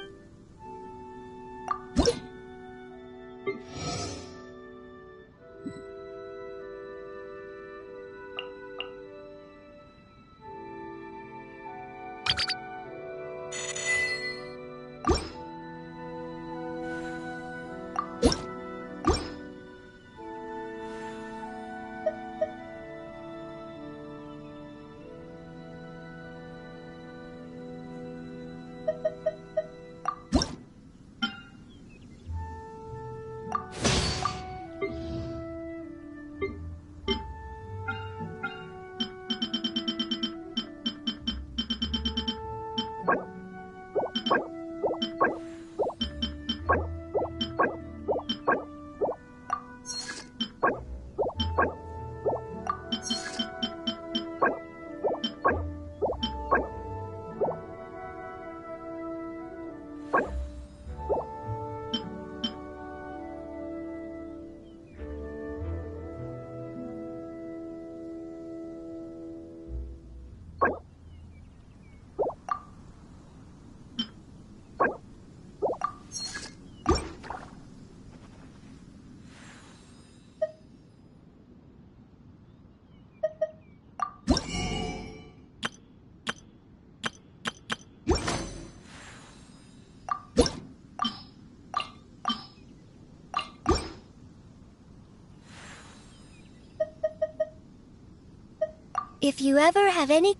J: If you ever have any...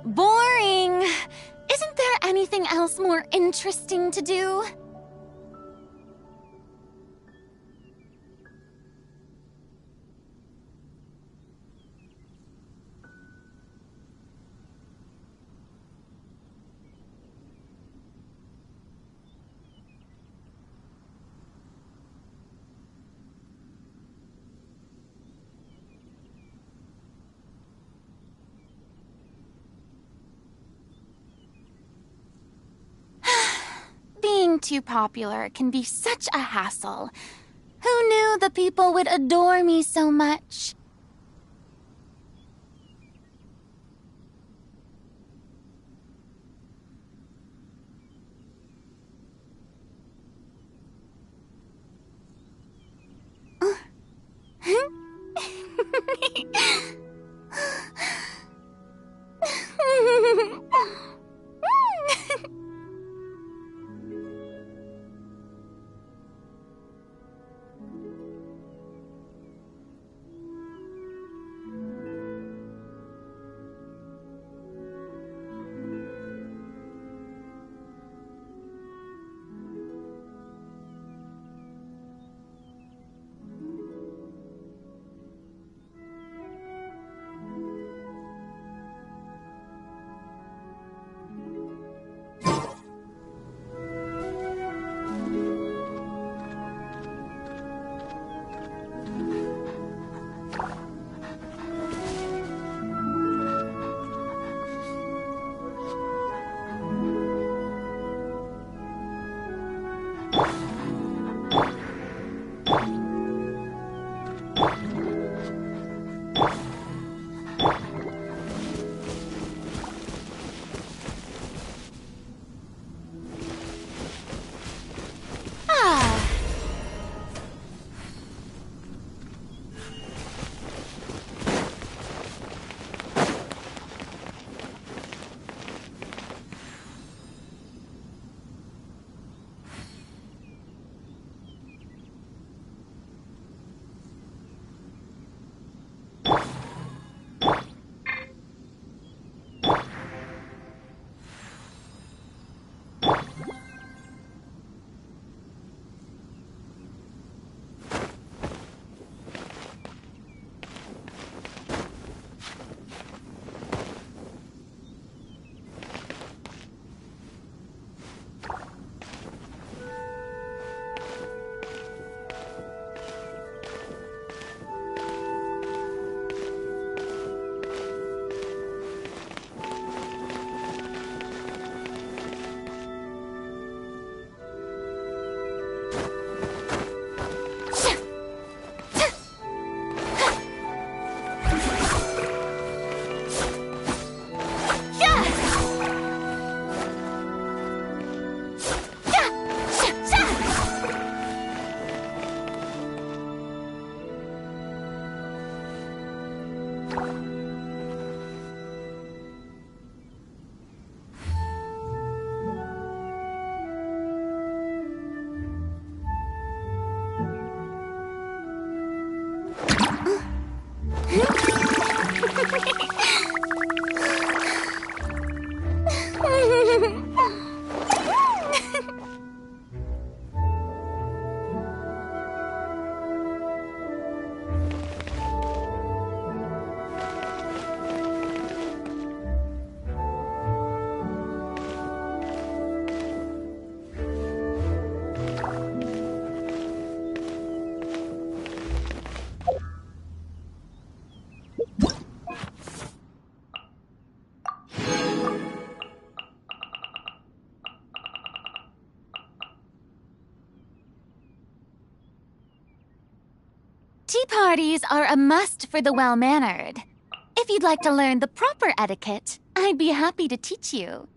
D: Boring! Isn't there anything else more interesting to do? Being too popular can be such a hassle. Who knew the people would adore me so much?
Q: parties are a must for the well-mannered. If you'd like to learn the proper etiquette, I'd be happy to teach you.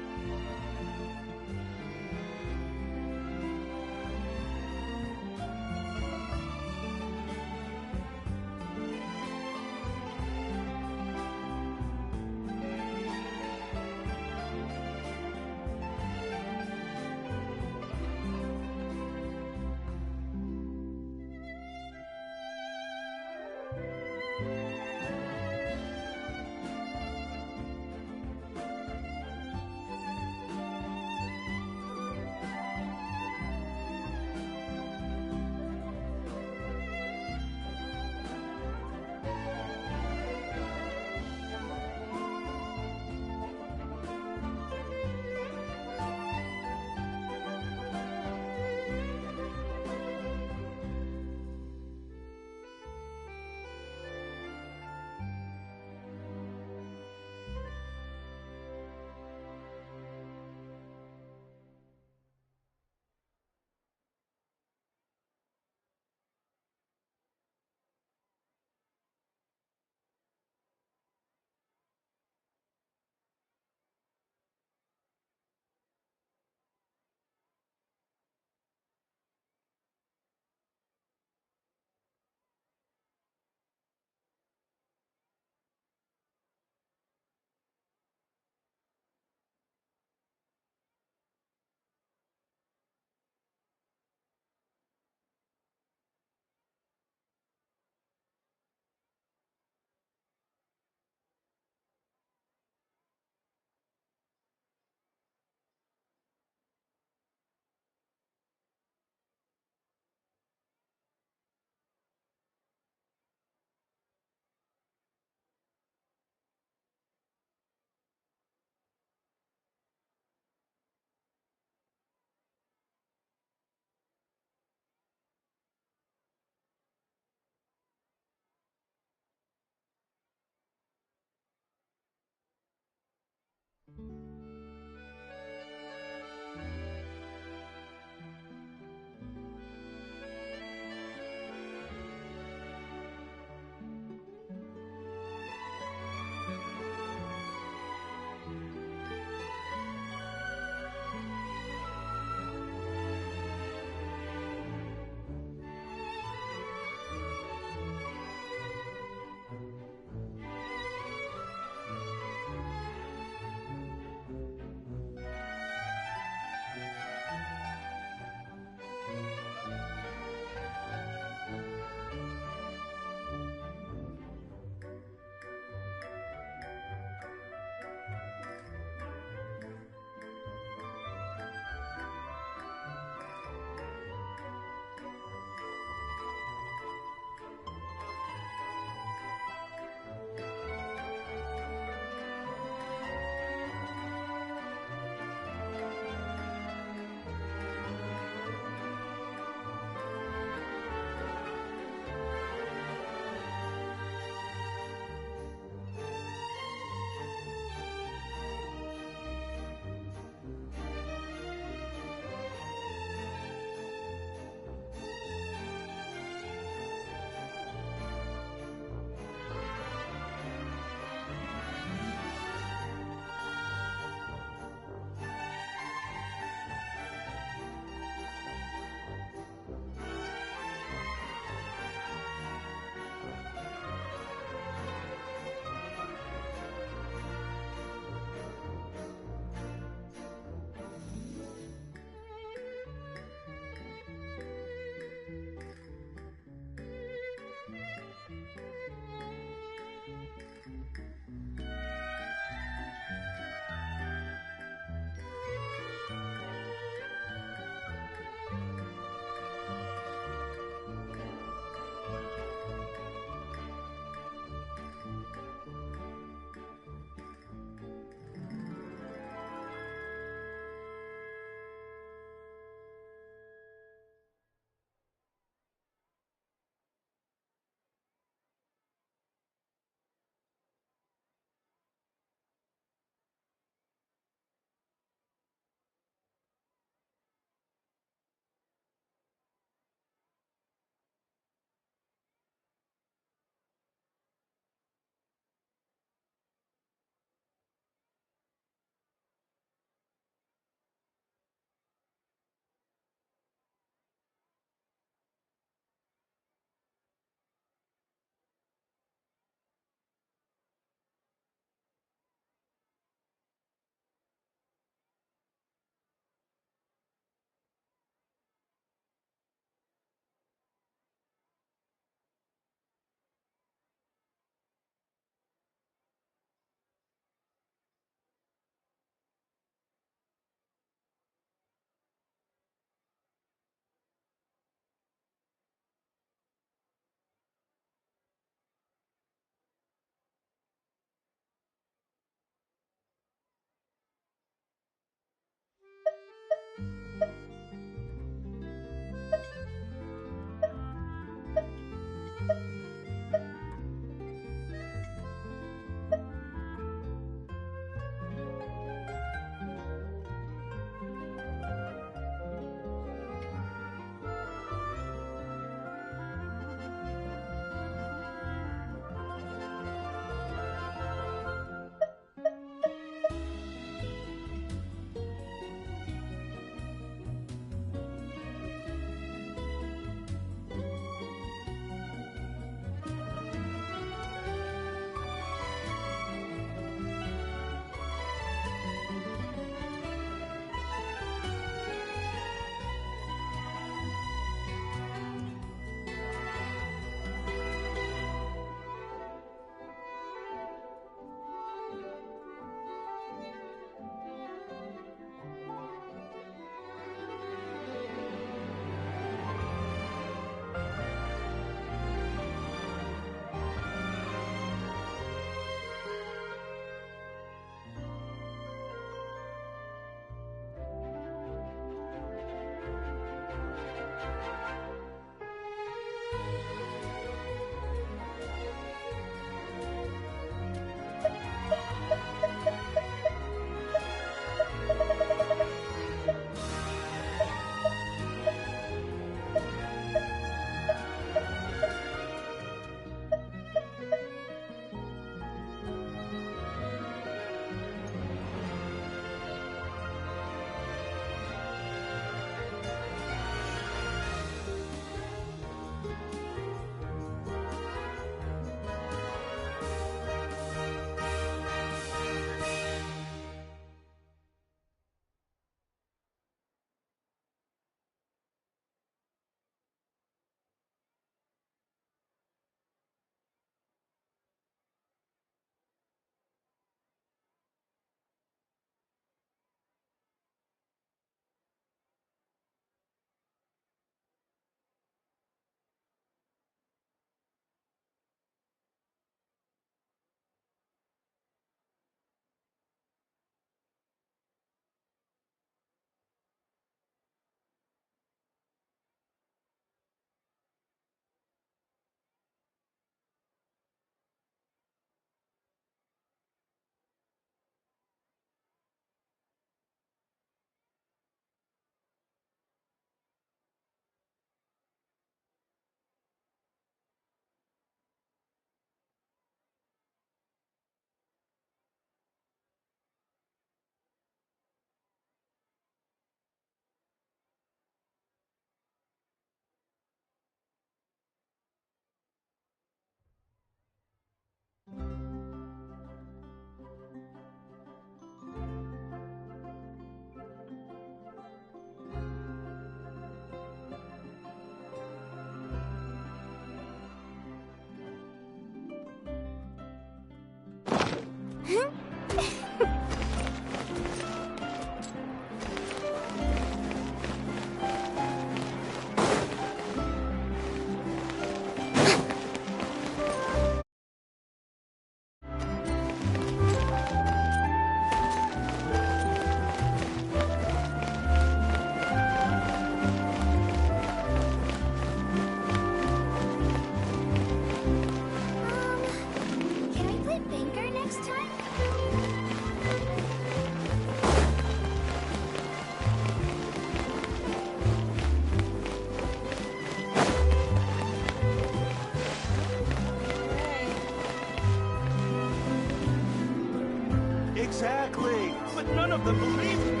I: Exactly! But none of them believed me!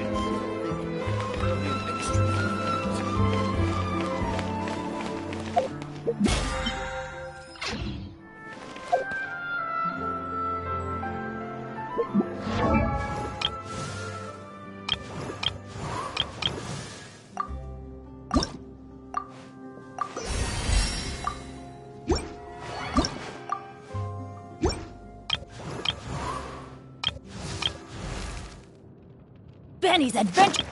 K: Benny's adventure.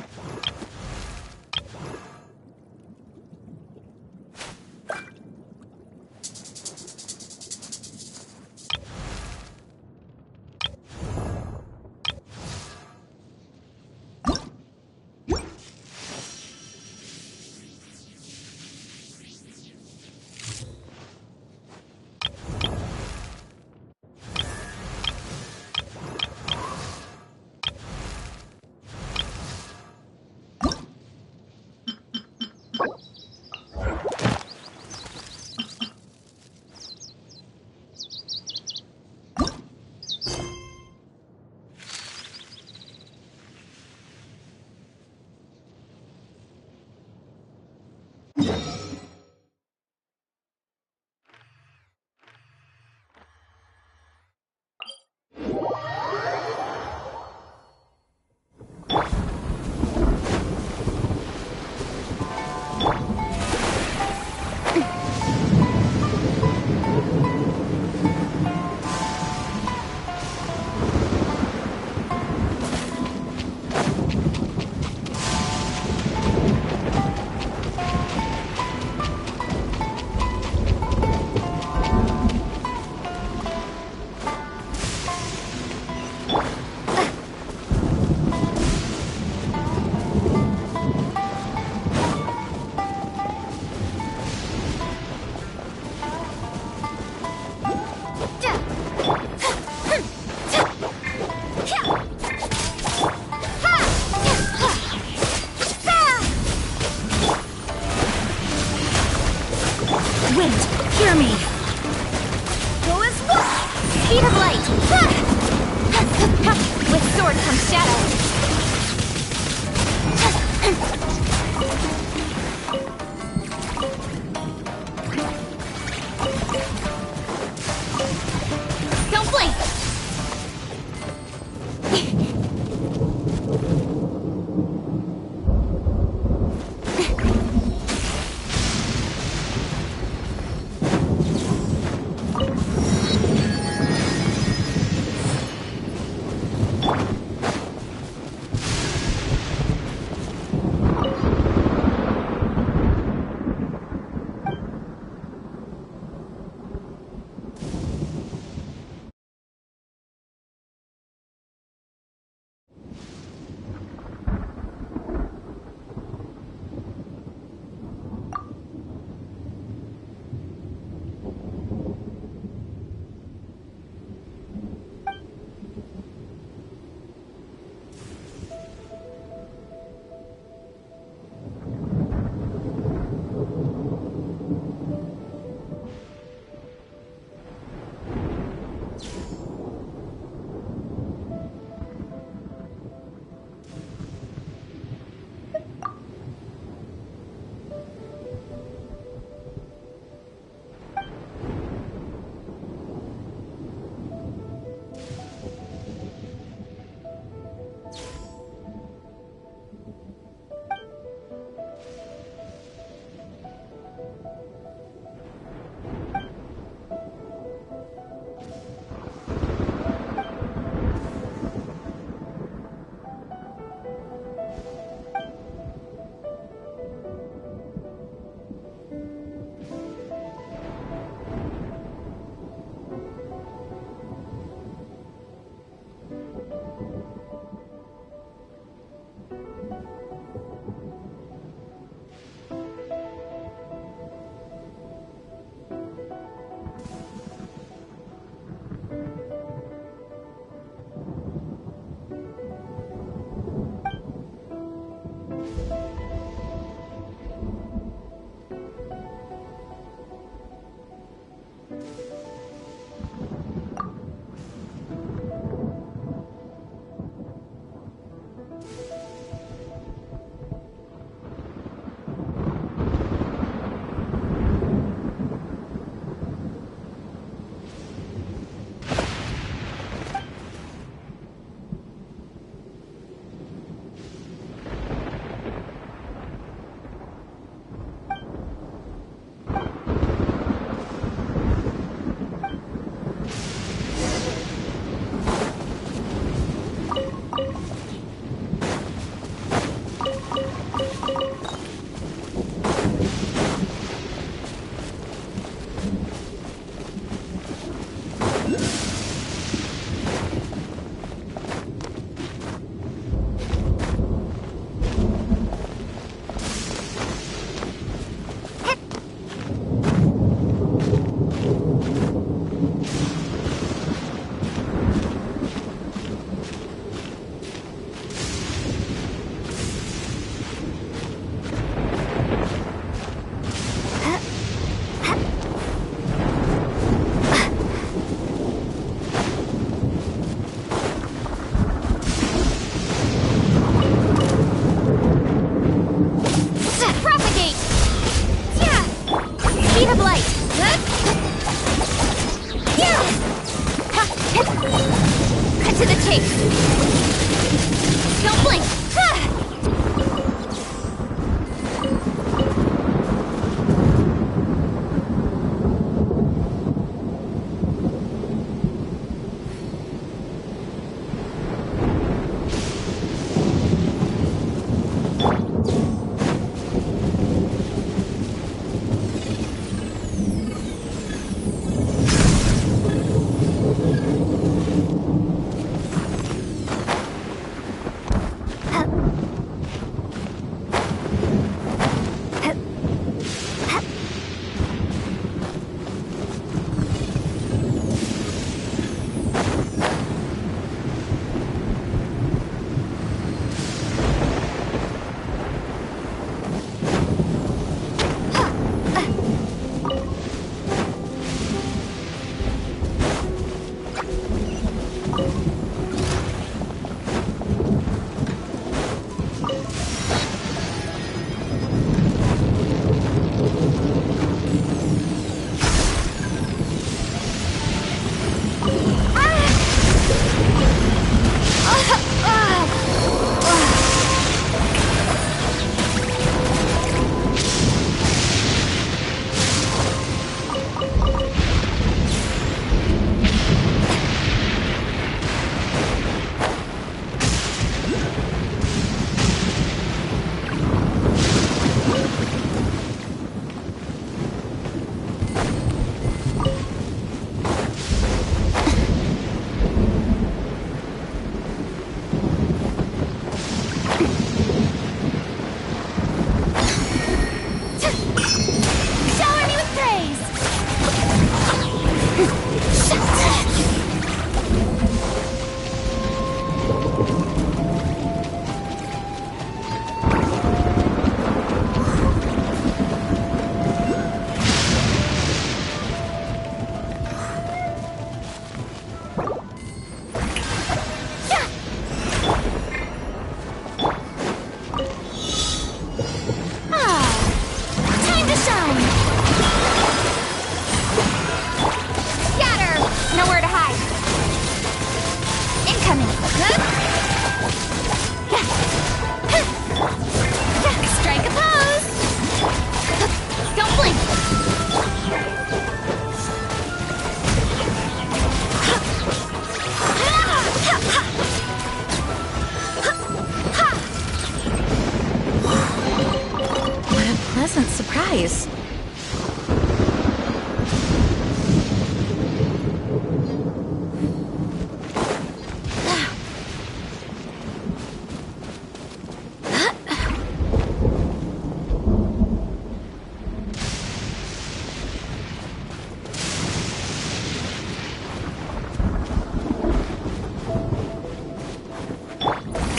F: eyes.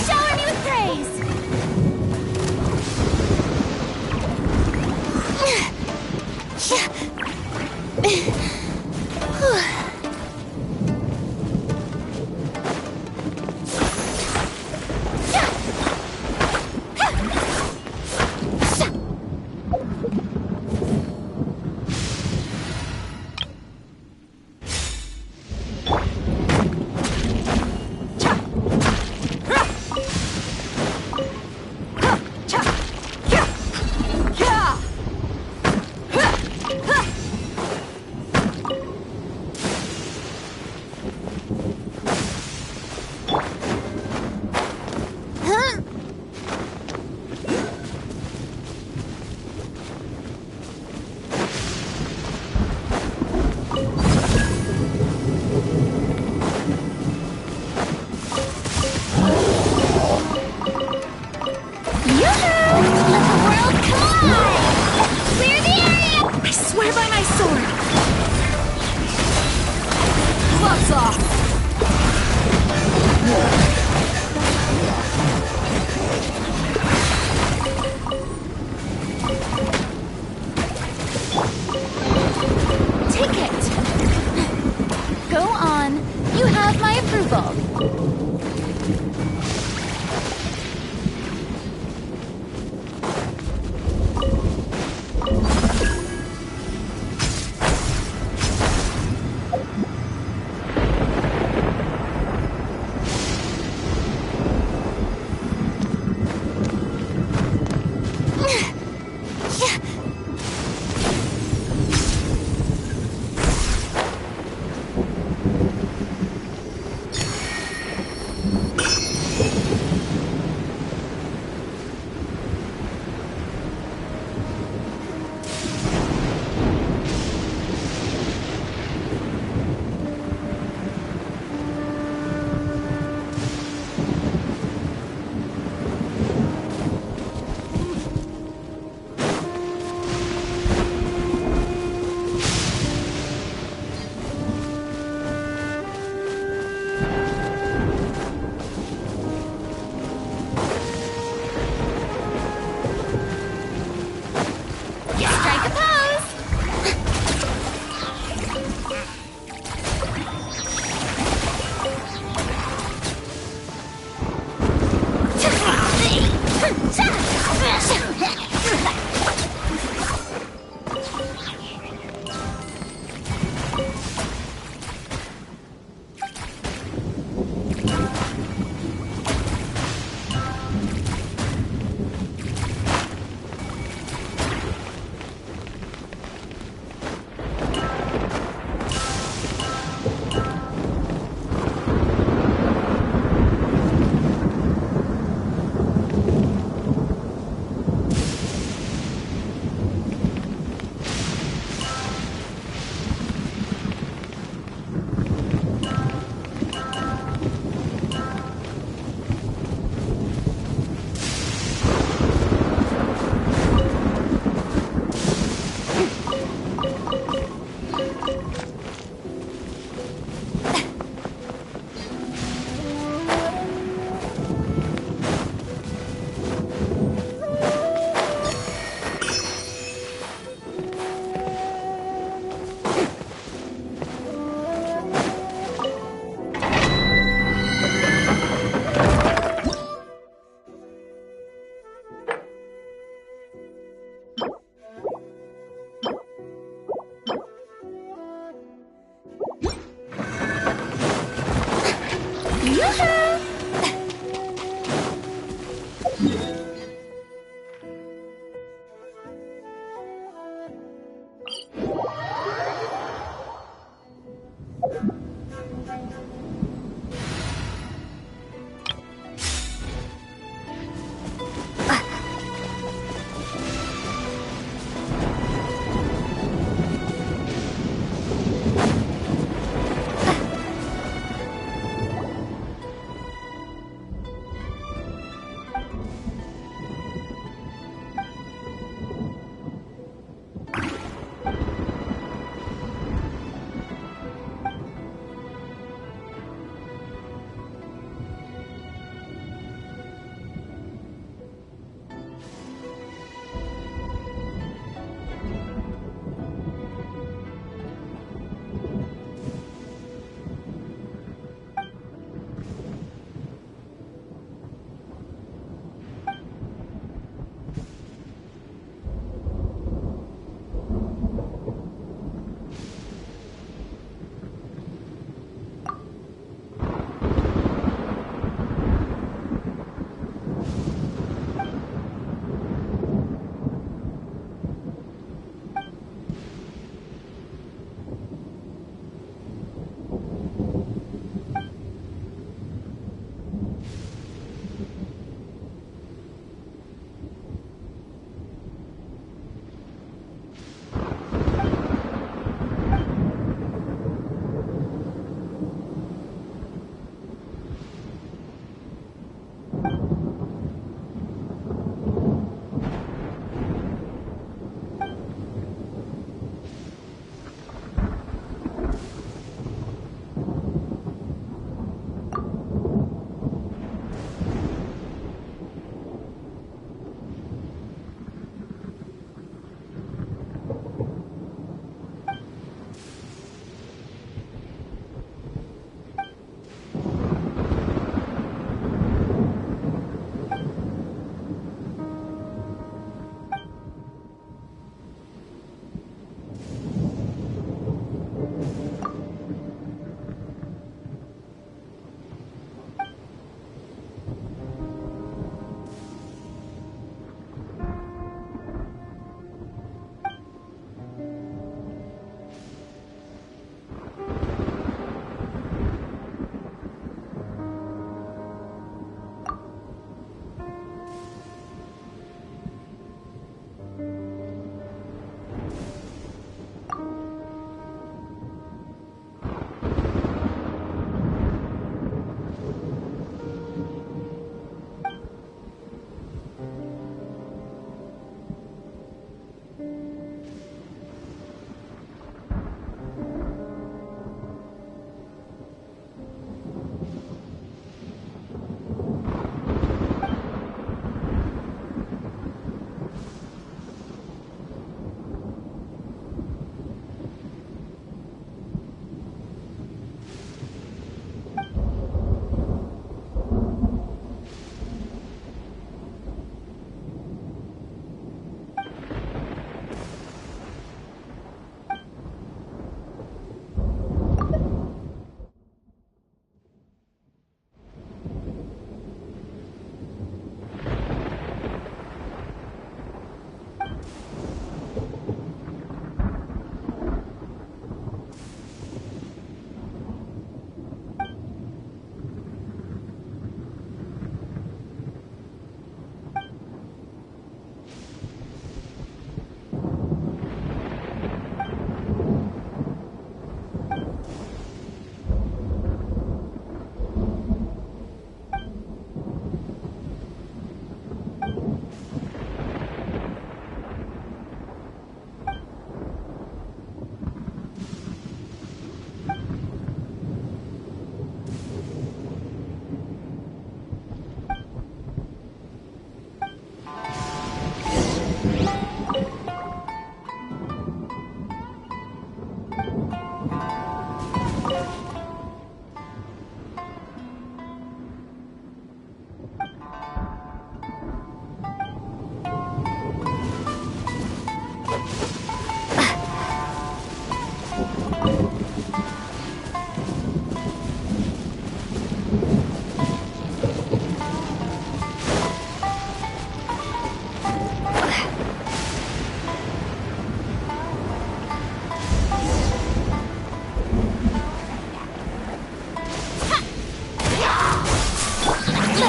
Q: Shower me with praise!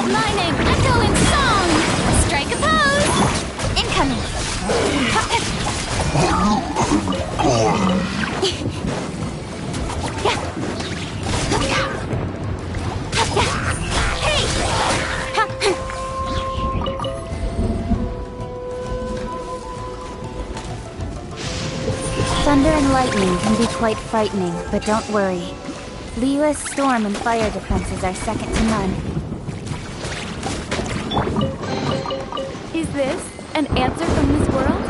Q: Headlining, echo in song! Strike a pose! Incoming!
D: Thunder and lightning can be quite frightening, but don't worry. Liyue's storm and fire defenses are second to none.
F: Is this an answer from this world?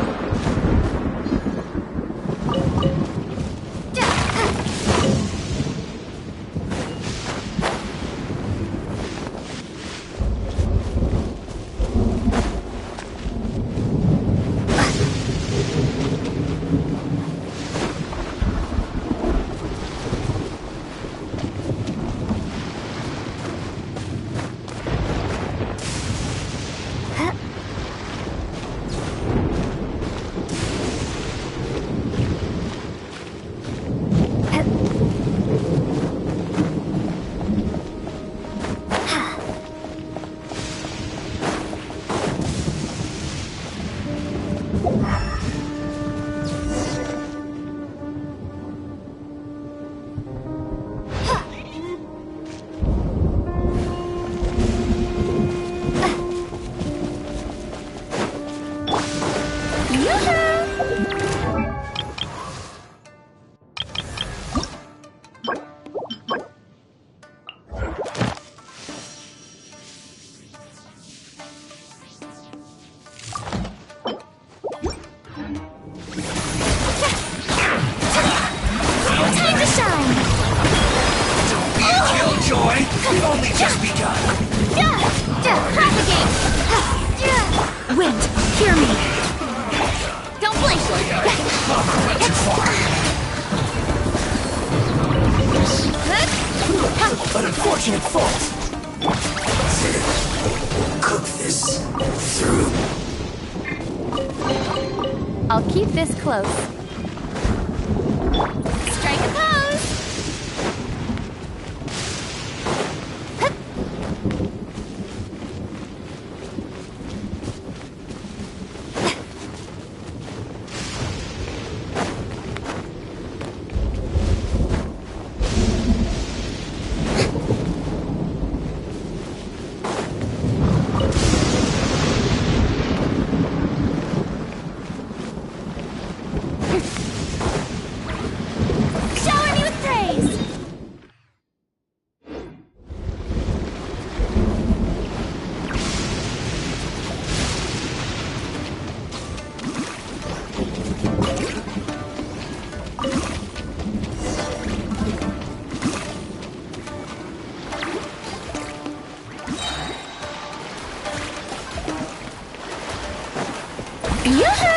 Q: Wind, hear me! Don't blink!
G: An unfortunate fault. Cook this through.
F: I'll keep this close.
Q: Strike a pose! Shower me with praise! Yoo-hoo!